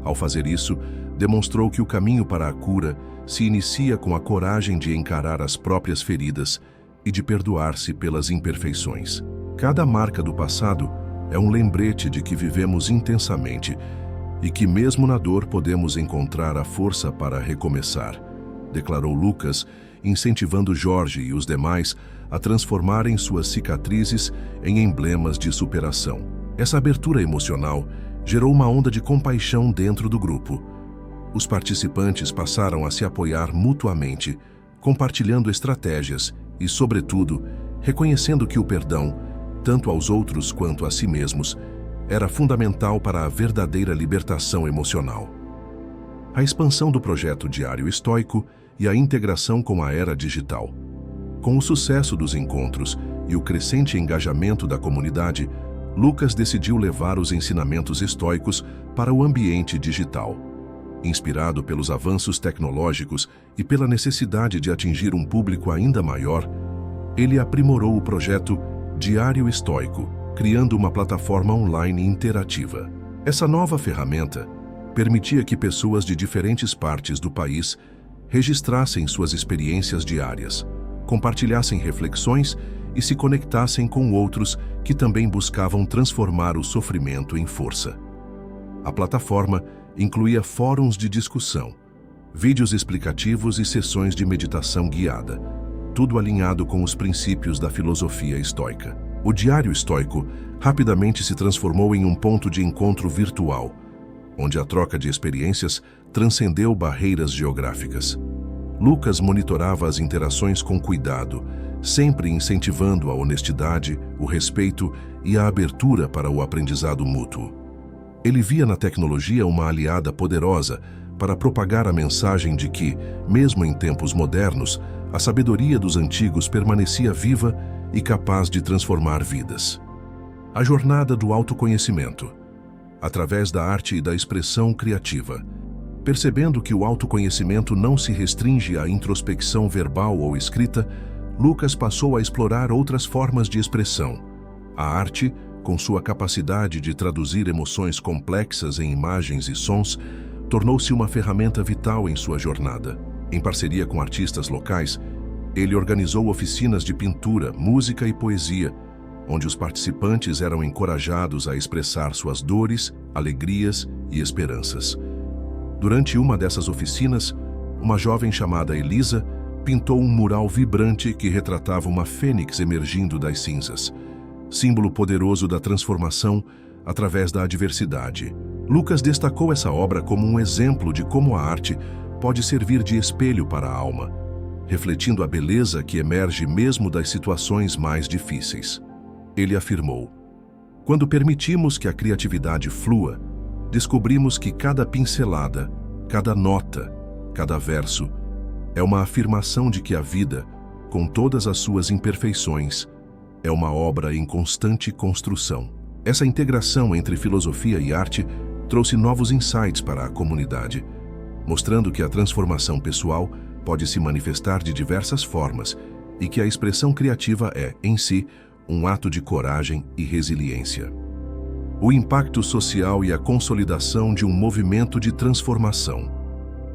A: Ao fazer isso, demonstrou que o caminho para a cura se inicia com a coragem de encarar as próprias feridas e de perdoar-se pelas imperfeições. Cada marca do passado é um lembrete de que vivemos intensamente e que mesmo na dor podemos encontrar a força para recomeçar, declarou Lucas, incentivando Jorge e os demais a transformarem suas cicatrizes em emblemas de superação. Essa abertura emocional gerou uma onda de compaixão dentro do grupo. Os participantes passaram a se apoiar mutuamente, compartilhando estratégias e, sobretudo, reconhecendo que o perdão, tanto aos outros quanto a si mesmos, era fundamental para a verdadeira libertação emocional. A expansão do projeto Diário Estoico e a integração com a era digital. Com o sucesso dos encontros e o crescente engajamento da comunidade, Lucas decidiu levar os ensinamentos estoicos para o ambiente digital. Inspirado pelos avanços tecnológicos e pela necessidade de atingir um público ainda maior, ele aprimorou o projeto Diário Estoico, criando uma plataforma online interativa. Essa nova ferramenta permitia que pessoas de diferentes partes do país registrassem suas experiências diárias, compartilhassem reflexões e se conectassem com outros que também buscavam transformar o sofrimento em força. A plataforma incluía fóruns de discussão, vídeos explicativos e sessões de meditação guiada, tudo alinhado com os princípios da filosofia estoica. O Diário Estoico rapidamente se transformou em um ponto de encontro virtual, onde a troca de experiências transcendeu barreiras geográficas. Lucas monitorava as interações com cuidado, sempre incentivando a honestidade, o respeito e a abertura para o aprendizado mútuo. Ele via na tecnologia uma aliada poderosa para propagar a mensagem de que, mesmo em tempos modernos, a sabedoria dos antigos permanecia viva e capaz de transformar vidas. A jornada do autoconhecimento, através da arte e da expressão criativa. Percebendo que o autoconhecimento não se restringe à introspecção verbal ou escrita, Lucas passou a explorar outras formas de expressão. A arte, com sua capacidade de traduzir emoções complexas em imagens e sons, tornou-se uma ferramenta vital em sua jornada. Em parceria com artistas locais, ele organizou oficinas de pintura, música e poesia, onde os participantes eram encorajados a expressar suas dores, alegrias e esperanças. Durante uma dessas oficinas, uma jovem chamada Elisa pintou um mural vibrante que retratava uma fênix emergindo das cinzas, símbolo poderoso da transformação através da adversidade. Lucas destacou essa obra como um exemplo de como a arte pode servir de espelho para a alma, refletindo a beleza que emerge mesmo das situações mais difíceis. Ele afirmou: "Quando permitimos que a criatividade flua, descobrimos que cada pincelada, cada nota, cada verso é uma afirmação de que a vida, com todas as suas imperfeições, é uma obra em constante construção." Essa integração entre filosofia e arte trouxe novos insights para a comunidade, mostrando que a transformação pessoal pode se manifestar de diversas formas e que a expressão criativa é, em si, um ato de coragem e resiliência. O impacto social e a consolidação de um movimento de transformação.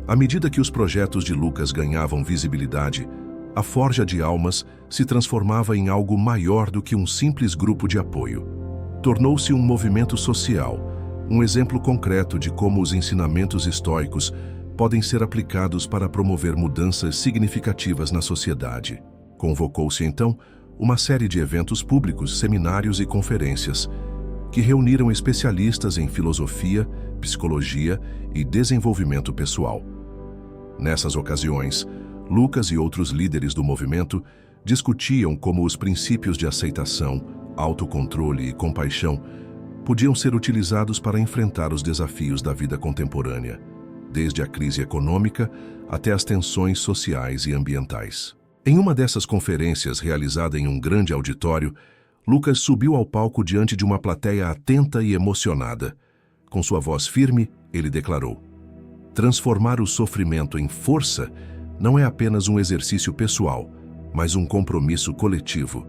A: À medida que os projetos de Lucas ganhavam visibilidade, a Forja de Almas se transformava em algo maior do que um simples grupo de apoio. Tornou-se um movimento social, um exemplo concreto de como os ensinamentos estoicos podem ser aplicados para promover mudanças significativas na sociedade. Convocou-se, então, uma série de eventos públicos, seminários e conferências, que reuniram especialistas em filosofia, psicologia e desenvolvimento pessoal. Nessas ocasiões, Lucas e outros líderes do movimento discutiam como os princípios de aceitação, autocontrole e compaixão podiam ser utilizados para enfrentar os desafios da vida contemporânea, desde a crise econômica até as tensões sociais e ambientais. Em uma dessas conferências, realizada em um grande auditório, Lucas subiu ao palco diante de uma plateia atenta e emocionada. Com sua voz firme, ele declarou: "Transformar o sofrimento em força não é apenas um exercício pessoal, mas um compromisso coletivo.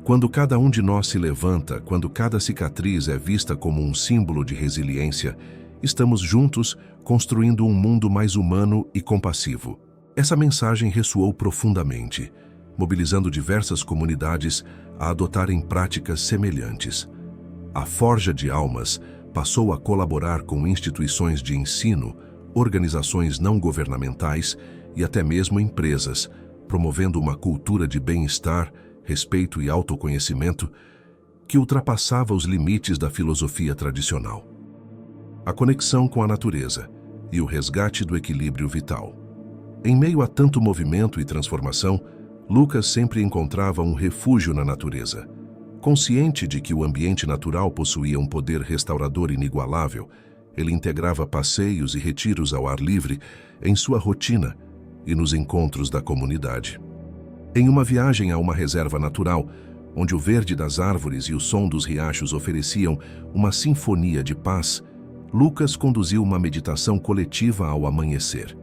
A: Quando cada um de nós se levanta, quando cada cicatriz é vista como um símbolo de resiliência, estamos juntos construindo um mundo mais humano e compassivo." Essa mensagem ressoou profundamente, mobilizando diversas comunidades a adotarem práticas semelhantes. A Forja de Almas passou a colaborar com instituições de ensino, organizações não governamentais e até mesmo empresas, promovendo uma cultura de bem-estar, respeito e autoconhecimento que ultrapassava os limites da filosofia tradicional. A conexão com a natureza e o resgate do equilíbrio vital. Em meio a tanto movimento e transformação, Lucas sempre encontrava um refúgio na natureza. Consciente de que o ambiente natural possuía um poder restaurador inigualável, ele integrava passeios e retiros ao ar livre em sua rotina e nos encontros da comunidade. Em uma viagem a uma reserva natural, onde o verde das árvores e o som dos riachos ofereciam uma sinfonia de paz, Lucas conduziu uma meditação coletiva ao amanhecer.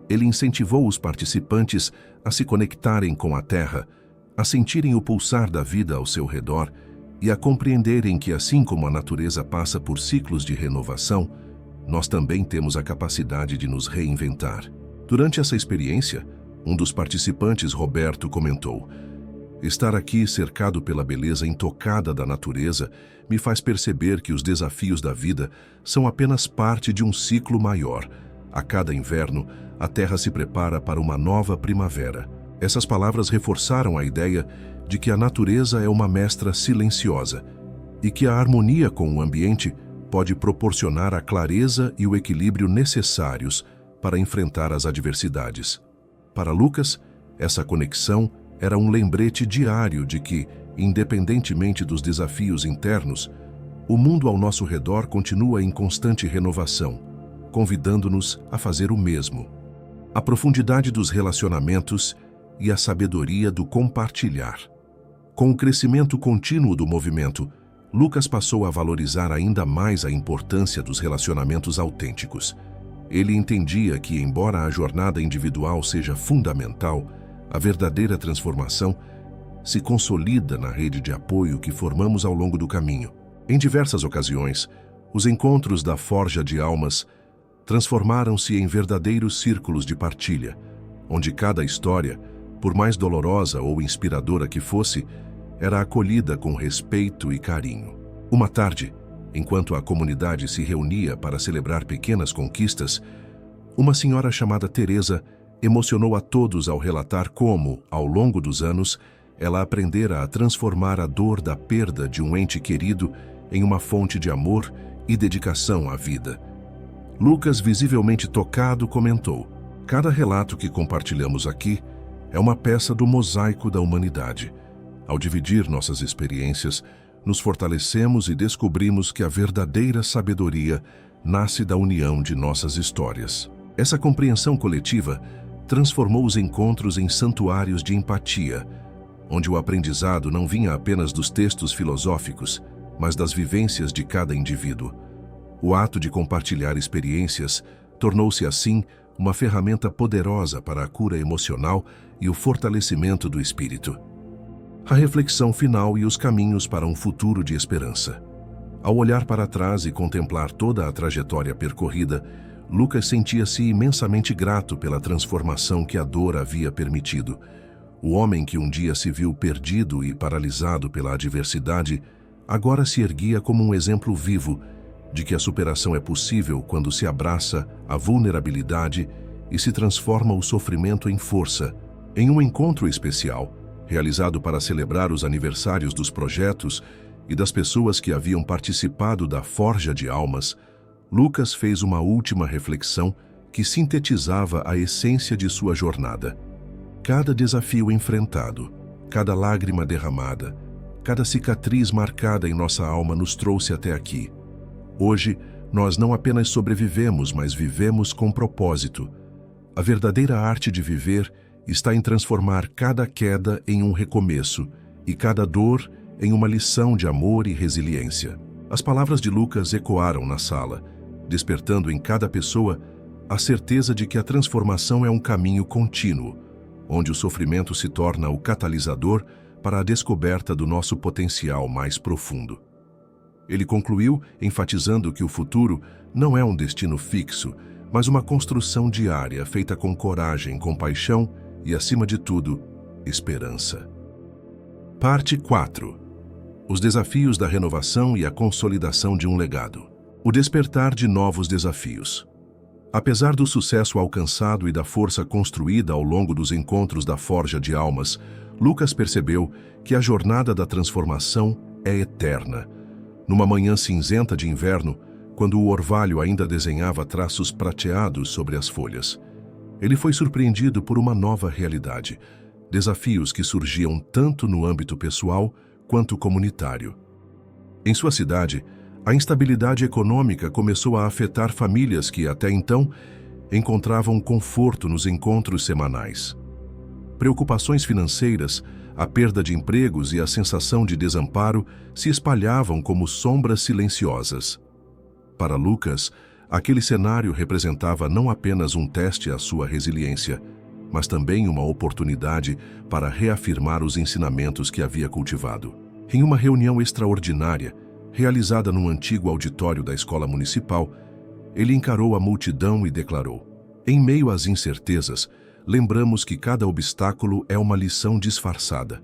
A: Ele incentivou os participantes a se conectarem com a terra, a sentirem o pulsar da vida ao seu redor e a compreenderem que, assim como a natureza passa por ciclos de renovação, nós também temos a capacidade de nos reinventar. Durante essa experiência, um dos participantes, Roberto, comentou: "Estar aqui cercado pela beleza intocada da natureza me faz perceber que os desafios da vida são apenas parte de um ciclo maior. A cada inverno, a terra se prepara para uma nova primavera." Essas palavras reforçaram a ideia de que a natureza é uma mestra silenciosa e que a harmonia com o ambiente pode proporcionar a clareza e o equilíbrio necessários para enfrentar as adversidades. Para Lucas, essa conexão era um lembrete diário de que, independentemente dos desafios internos, o mundo ao nosso redor continua em constante renovação, convidando-nos a fazer o mesmo. A profundidade dos relacionamentos e a sabedoria do compartilhar. Com o crescimento contínuo do movimento, Lucas passou a valorizar ainda mais a importância dos relacionamentos autênticos. Ele entendia que, embora a jornada individual seja fundamental, a verdadeira transformação se consolida na rede de apoio que formamos ao longo do caminho. Em diversas ocasiões, os encontros da Forja de Almas transformaram-se em verdadeiros círculos de partilha, onde cada história, por mais dolorosa ou inspiradora que fosse, era acolhida com respeito e carinho. Uma tarde, enquanto a comunidade se reunia para celebrar pequenas conquistas, uma senhora chamada Teresa emocionou a todos ao relatar como, ao longo dos anos, ela aprendera a transformar a dor da perda de um ente querido em uma fonte de amor e dedicação à vida. Lucas, visivelmente tocado, comentou: "Cada relato que compartilhamos aqui é uma peça do mosaico da humanidade. Ao dividir nossas experiências, nos fortalecemos e descobrimos que a verdadeira sabedoria nasce da união de nossas histórias." Essa compreensão coletiva transformou os encontros em santuários de empatia, onde o aprendizado não vinha apenas dos textos filosóficos, mas das vivências de cada indivíduo. O ato de compartilhar experiências tornou-se, assim, uma ferramenta poderosa para a cura emocional e o fortalecimento do espírito. A reflexão final e os caminhos para um futuro de esperança. Ao olhar para trás e contemplar toda a trajetória percorrida, Lucas sentia-se imensamente grato pela transformação que a dor havia permitido. O homem que um dia se viu perdido e paralisado pela adversidade, agora se erguia como um exemplo vivo, de que a superação é possível quando se abraça a vulnerabilidade e se transforma o sofrimento em força. Em um encontro especial, realizado para celebrar os aniversários dos projetos e das pessoas que haviam participado da Forja de Almas, Lucas fez uma última reflexão que sintetizava a essência de sua jornada. Cada desafio enfrentado, cada lágrima derramada, cada cicatriz marcada em nossa alma nos trouxe até aqui. Hoje, nós não apenas sobrevivemos, mas vivemos com propósito. A verdadeira arte de viver está em transformar cada queda em um recomeço e cada dor em uma lição de amor e resiliência. As palavras de Lucas ecoaram na sala, despertando em cada pessoa a certeza de que a transformação é um caminho contínuo, onde o sofrimento se torna o catalisador para a descoberta do nosso potencial mais profundo. Ele concluiu enfatizando que o futuro não é um destino fixo, mas uma construção diária feita com coragem, compaixão e, acima de tudo, esperança. Parte 4. Os desafios da renovação e a consolidação de um legado. O despertar de novos desafios. Apesar do sucesso alcançado e da força construída ao longo dos encontros da Forja de Almas, Lucas percebeu que a jornada da transformação é eterna. Numa manhã cinzenta de inverno, quando o orvalho ainda desenhava traços prateados sobre as folhas, ele foi surpreendido por uma nova realidade, desafios que surgiam tanto no âmbito pessoal quanto comunitário. Em sua cidade, a instabilidade econômica começou a afetar famílias que, até então, encontravam conforto nos encontros semanais. Preocupações financeiras, a perda de empregos e a sensação de desamparo se espalhavam como sombras silenciosas. Para Lucas, aquele cenário representava não apenas um teste à sua resiliência, mas também uma oportunidade para reafirmar os ensinamentos que havia cultivado. Em uma reunião extraordinária, realizada num antigo auditório da escola municipal, ele encarou a multidão e declarou: "Em meio às incertezas, lembramos que cada obstáculo é uma lição disfarçada.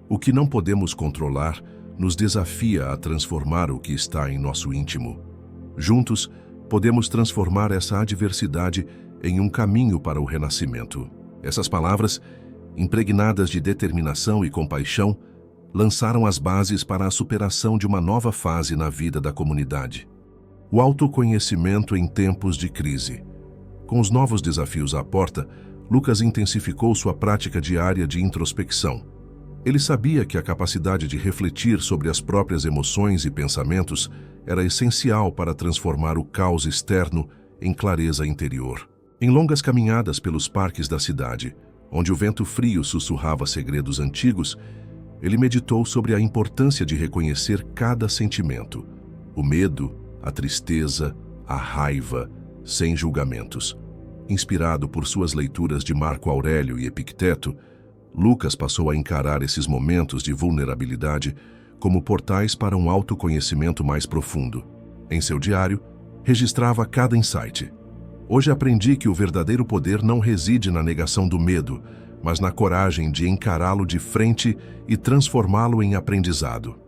A: O que não podemos controlar nos desafia a transformar o que está em nosso íntimo. Juntos, podemos transformar essa adversidade em um caminho para o renascimento." Essas palavras, impregnadas de determinação e compaixão, lançaram as bases para a superação de uma nova fase na vida da comunidade. O autoconhecimento em tempos de crise. Com os novos desafios à porta, Lucas intensificou sua prática diária de introspecção. Ele sabia que a capacidade de refletir sobre as próprias emoções e pensamentos era essencial para transformar o caos externo em clareza interior. Em longas caminhadas pelos parques da cidade, onde o vento frio sussurrava segredos antigos, ele meditou sobre a importância de reconhecer cada sentimento: o medo, a tristeza, a raiva, sem julgamentos. Inspirado por suas leituras de Marco Aurélio e Epicteto, Lucas passou a encarar esses momentos de vulnerabilidade como portais para um autoconhecimento mais profundo. Em seu diário, registrava cada insight. "Hoje aprendi que o verdadeiro poder não reside na negação do medo, mas na coragem de encará-lo de frente e transformá-lo em aprendizado."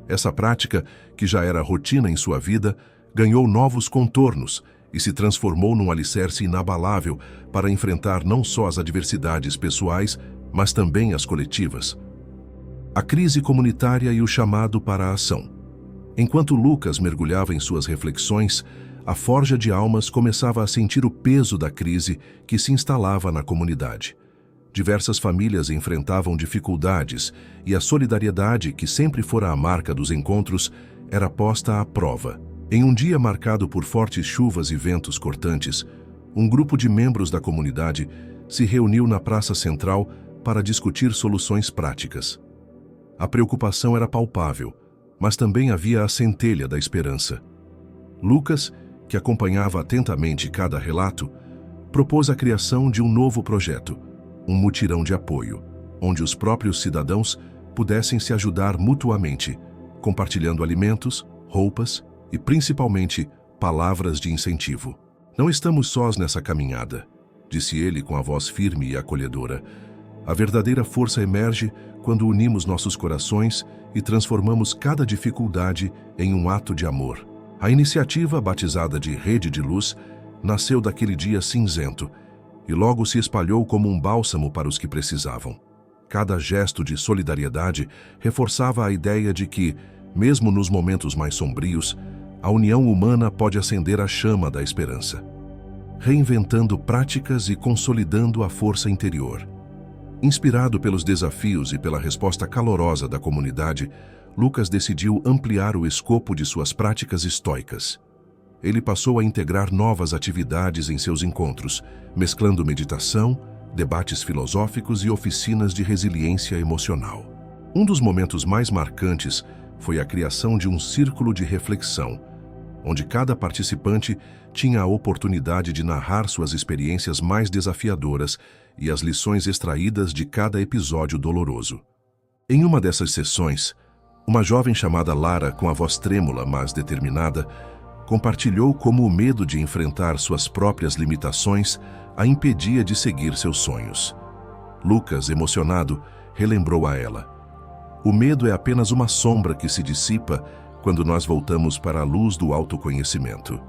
A: Essa prática, que já era rotina em sua vida, ganhou novos contornos e se transformou num alicerce inabalável para enfrentar não só as adversidades pessoais, mas também as coletivas. A crise comunitária e o chamado para a ação. Enquanto Lucas mergulhava em suas reflexões, a Forja de Almas começava a sentir o peso da crise que se instalava na comunidade. Diversas famílias enfrentavam dificuldades e a solidariedade, que sempre fora a marca dos encontros, era posta à prova. Em um dia marcado por fortes chuvas e ventos cortantes, um grupo de membros da comunidade se reuniu na praça central para discutir soluções práticas. A preocupação era palpável, mas também havia a centelha da esperança. Lucas, que acompanhava atentamente cada relato, propôs a criação de um novo projeto, um mutirão de apoio, onde os próprios cidadãos pudessem se ajudar mutuamente, compartilhando alimentos, roupas e, principalmente, palavras de incentivo. "Não estamos sós nessa caminhada", disse ele com a voz firme e acolhedora. "A verdadeira força emerge quando unimos nossos corações e transformamos cada dificuldade em um ato de amor." A iniciativa, batizada de Rede de Luz, nasceu daquele dia cinzento e logo se espalhou como um bálsamo para os que precisavam. Cada gesto de solidariedade reforçava a ideia de que, mesmo nos momentos mais sombrios, a união humana pode acender a chama da esperança, reinventando práticas e consolidando a força interior. Inspirado pelos desafios e pela resposta calorosa da comunidade, Lucas decidiu ampliar o escopo de suas práticas estoicas. Ele passou a integrar novas atividades em seus encontros, mesclando meditação, debates filosóficos e oficinas de resiliência emocional. Um dos momentos mais marcantes foi a criação de um círculo de reflexão, onde cada participante tinha a oportunidade de narrar suas experiências mais desafiadoras e as lições extraídas de cada episódio doloroso. Em uma dessas sessões, uma jovem chamada Lara, com a voz trêmula mas determinada, compartilhou como o medo de enfrentar suas próprias limitações a impedia de seguir seus sonhos. Lucas, emocionado, relembrou a ela: "O medo é apenas uma sombra que se dissipa quando nós voltamos para a luz do autoconhecimento.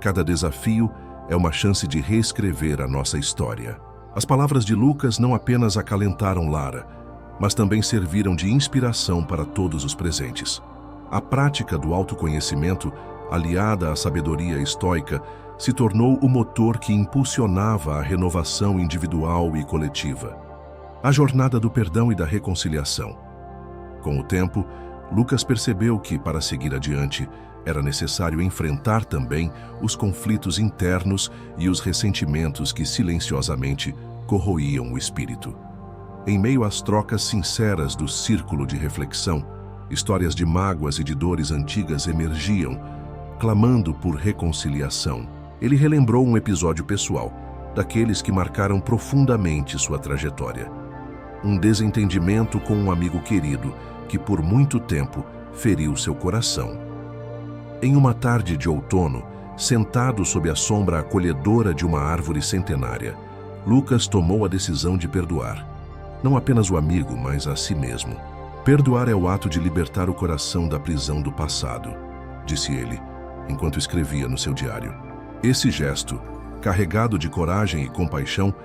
A: Cada desafio é uma chance de reescrever a nossa história." As palavras de Lucas não apenas acalentaram Lara, mas também serviram de inspiração para todos os presentes. A prática do autoconhecimento, aliada à sabedoria estoica, se tornou o motor que impulsionava a renovação individual e coletiva. A jornada do perdão e da reconciliação. Com o tempo, Lucas percebeu que, para seguir adiante, era necessário enfrentar também os conflitos internos e os ressentimentos que silenciosamente corroíam o espírito. Em meio às trocas sinceras do círculo de reflexão, histórias de mágoas e de dores antigas emergiam, clamando por reconciliação. Ele relembrou um episódio pessoal, daqueles que marcaram profundamente sua trajetória. Um desentendimento com um amigo querido que por muito tempo feriu seu coração. Em uma tarde de outono, sentado sob a sombra acolhedora de uma árvore centenária, Lucas tomou a decisão de perdoar. Não apenas o amigo, mas a si mesmo. "Perdoar é o ato de libertar o coração da prisão do passado", disse ele, enquanto escrevia no seu diário. Esse gesto, carregado de coragem e compaixão,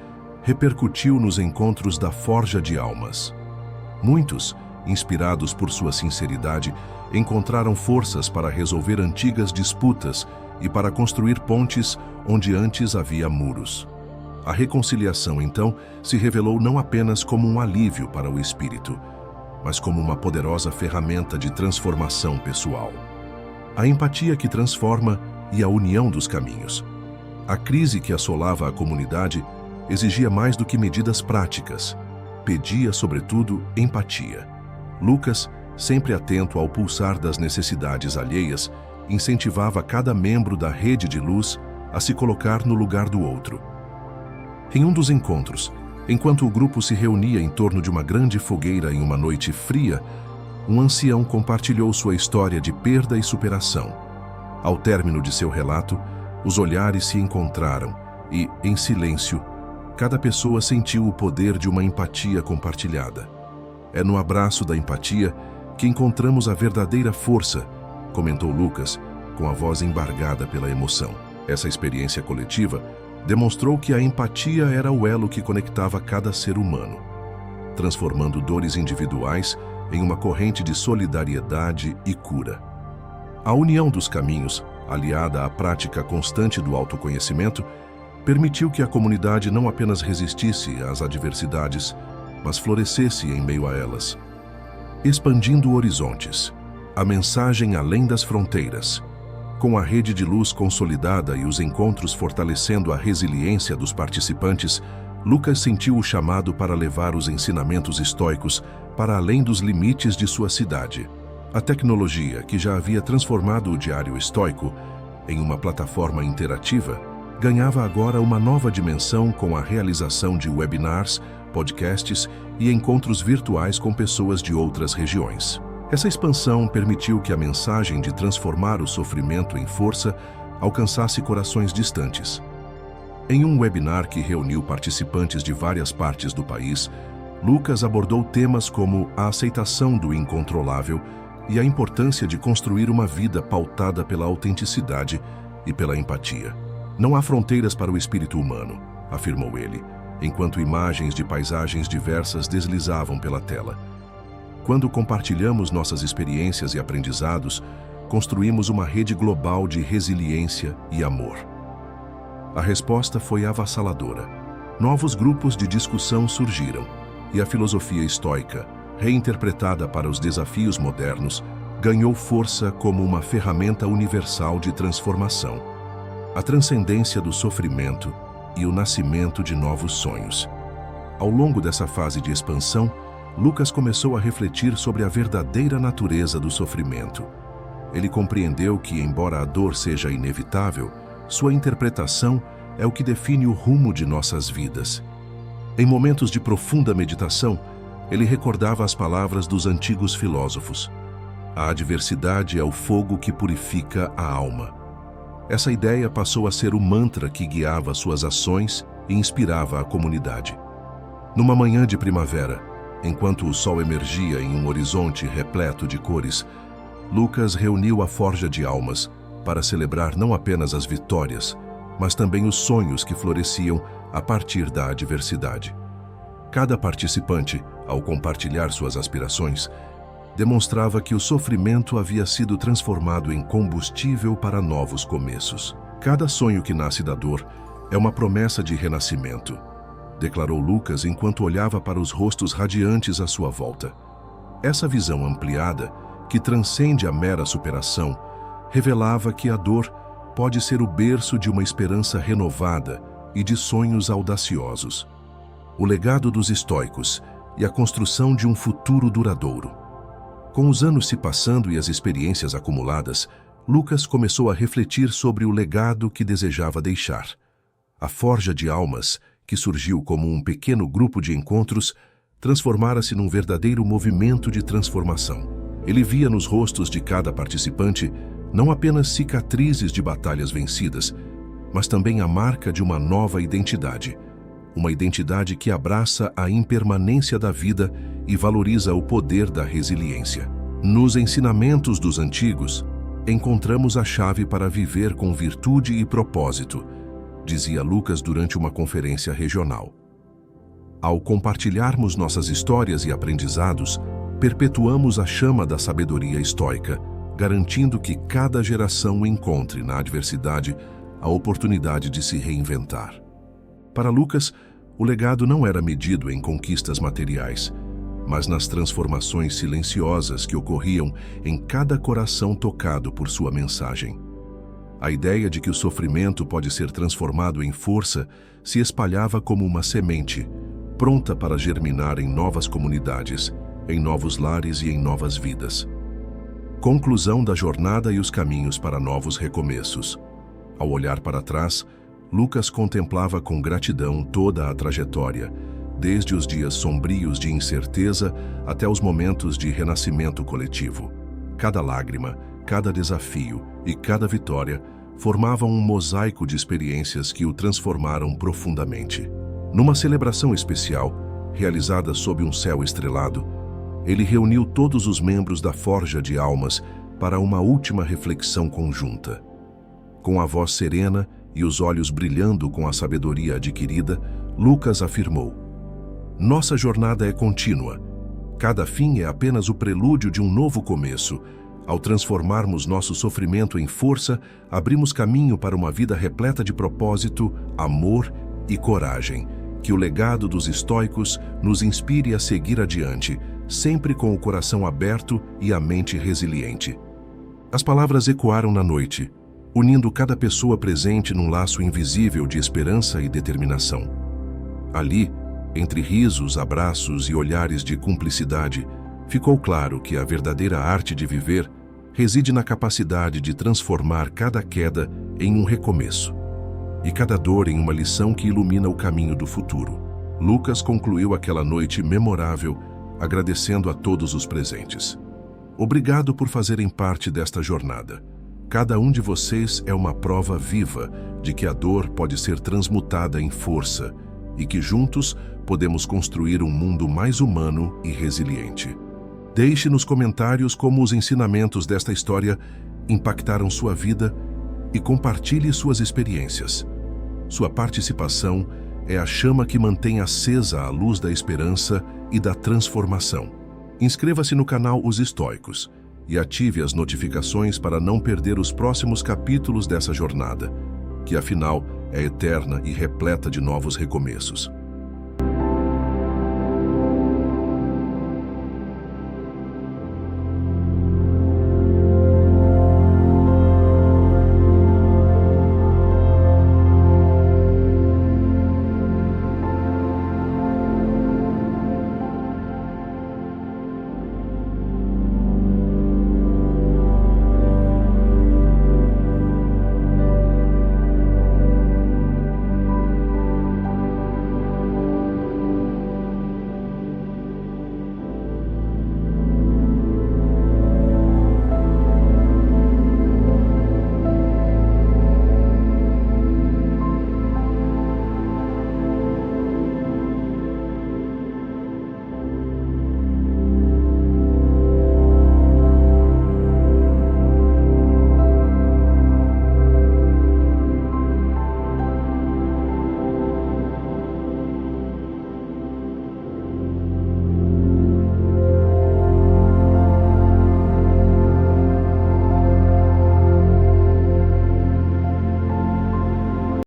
A: repercutiu nos encontros da Forja de Almas. Muitos, inspirados por sua sinceridade, encontraram forças para resolver antigas disputas e para construir pontes onde antes havia muros. A reconciliação, então, se revelou não apenas como um alívio para o espírito, mas como uma poderosa ferramenta de transformação pessoal. A empatia que transforma e a união dos caminhos. A crise que assolava a comunidade exigia mais do que medidas práticas. Pedia, sobretudo, empatia. Lucas, sempre atento ao pulsar das necessidades alheias, incentivava cada membro da Rede de Luz a se colocar no lugar do outro. Em um dos encontros, enquanto o grupo se reunia em torno de uma grande fogueira em uma noite fria, um ancião compartilhou sua história de perda e superação. Ao término de seu relato, os olhares se encontraram e, em silêncio, cada pessoa sentiu o poder de uma empatia compartilhada. "É no abraço da empatia que encontramos a verdadeira força", comentou Lucas, com a voz embargada pela emoção. Essa experiência coletiva demonstrou que a empatia era o elo que conectava cada ser humano, transformando dores individuais em uma corrente de solidariedade e cura. A união dos caminhos, aliada à prática constante do autoconhecimento, permitiu que a comunidade não apenas resistisse às adversidades, mas florescesse em meio a elas. Expandindo horizontes. A mensagem além das fronteiras. Com a rede de luz consolidada e os encontros fortalecendo a resiliência dos participantes, Lucas sentiu o chamado para levar os ensinamentos estoicos para além dos limites de sua cidade. A tecnologia, que já havia transformado o Diário Estoico em uma plataforma interativa, ganhava agora uma nova dimensão com a realização de webinars, podcasts e encontros virtuais com pessoas de outras regiões. Essa expansão permitiu que a mensagem de transformar o sofrimento em força alcançasse corações distantes. Em um webinar que reuniu participantes de várias partes do país, Lucas abordou temas como a aceitação do incontrolável, e a importância de construir uma vida pautada pela autenticidade e pela empatia. Não há fronteiras para o espírito humano, afirmou ele, enquanto imagens de paisagens diversas deslizavam pela tela. Quando compartilhamos nossas experiências e aprendizados, construímos uma rede global de resiliência e amor. A resposta foi avassaladora. Novos grupos de discussão surgiram, e a filosofia estoica, reinterpretada para os desafios modernos, ganhou força como uma ferramenta universal de transformação. A transcendência do sofrimento e o nascimento de novos sonhos. Ao longo dessa fase de expansão, Lucas começou a refletir sobre a verdadeira natureza do sofrimento. Ele compreendeu que, embora a dor seja inevitável, sua interpretação é o que define o rumo de nossas vidas. Em momentos de profunda meditação, ele recordava as palavras dos antigos filósofos. A adversidade é o fogo que purifica a alma. Essa ideia passou a ser o mantra que guiava suas ações e inspirava a comunidade. Numa manhã de primavera, enquanto o sol emergia em um horizonte repleto de cores, Lucas reuniu a Forja de Almas para celebrar não apenas as vitórias, mas também os sonhos que floresciam a partir da adversidade. Cada participante, ao compartilhar suas aspirações, demonstrava que o sofrimento havia sido transformado em combustível para novos começos. Cada sonho que nasce da dor é uma promessa de renascimento, declarou Lucas enquanto olhava para os rostos radiantes à sua volta. Essa visão ampliada, que transcende a mera superação, revelava que a dor pode ser o berço de uma esperança renovada e de sonhos audaciosos. O legado dos estoicos e a construção de um futuro duradouro. Com os anos se passando e as experiências acumuladas, Lucas começou a refletir sobre o legado que desejava deixar. A Forja de Almas, que surgiu como um pequeno grupo de encontros, transformara-se num verdadeiro movimento de transformação. Ele via nos rostos de cada participante não apenas cicatrizes de batalhas vencidas, mas também a marca de uma nova identidade. Uma identidade que abraça a impermanência da vida e valoriza o poder da resiliência. Nos ensinamentos dos antigos, encontramos a chave para viver com virtude e propósito, dizia Lucas durante uma conferência regional. Ao compartilharmos nossas histórias e aprendizados, perpetuamos a chama da sabedoria estoica, garantindo que cada geração encontre na adversidade a oportunidade de se reinventar. Para Lucas, o legado não era medido em conquistas materiais, mas nas transformações silenciosas que ocorriam em cada coração tocado por sua mensagem. A ideia de que o sofrimento pode ser transformado em força se espalhava como uma semente, pronta para germinar em novas comunidades, em novos lares e em novas vidas. Conclusão da jornada e os caminhos para novos recomeços. Ao olhar para trás, Lucas contemplava com gratidão toda a trajetória, desde os dias sombrios de incerteza até os momentos de renascimento coletivo. Cada lágrima, cada desafio e cada vitória formavam um mosaico de experiências que o transformaram profundamente. Numa celebração especial, realizada sob um céu estrelado, ele reuniu todos os membros da Forja de Almas para uma última reflexão conjunta. Com a voz serena e os olhos brilhando com a sabedoria adquirida, Lucas afirmou: "Nossa jornada é contínua. Cada fim é apenas o prelúdio de um novo começo. Ao transformarmos nosso sofrimento em força, abrimos caminho para uma vida repleta de propósito, amor e coragem. Que o legado dos estoicos nos inspire a seguir adiante, sempre com o coração aberto e a mente resiliente." As palavras ecoaram na noite, unindo cada pessoa presente num laço invisível de esperança e determinação. Ali, entre risos, abraços e olhares de cumplicidade, ficou claro que a verdadeira arte de viver reside na capacidade de transformar cada queda em um recomeço, e cada dor em uma lição que ilumina o caminho do futuro. Lucas concluiu aquela noite memorável, agradecendo a todos os presentes. Obrigado por fazerem parte desta jornada. Cada um de vocês é uma prova viva de que a dor pode ser transmutada em força e que juntos podemos construir um mundo mais humano e resiliente. Deixe nos comentários como os ensinamentos desta história impactaram sua vida e compartilhe suas experiências. Sua participação é a chama que mantém acesa a luz da esperança e da transformação. Inscreva-se no canal Os Estoicos e ative as notificações para não perder os próximos capítulos dessa jornada, que afinal é eterna e repleta de novos recomeços.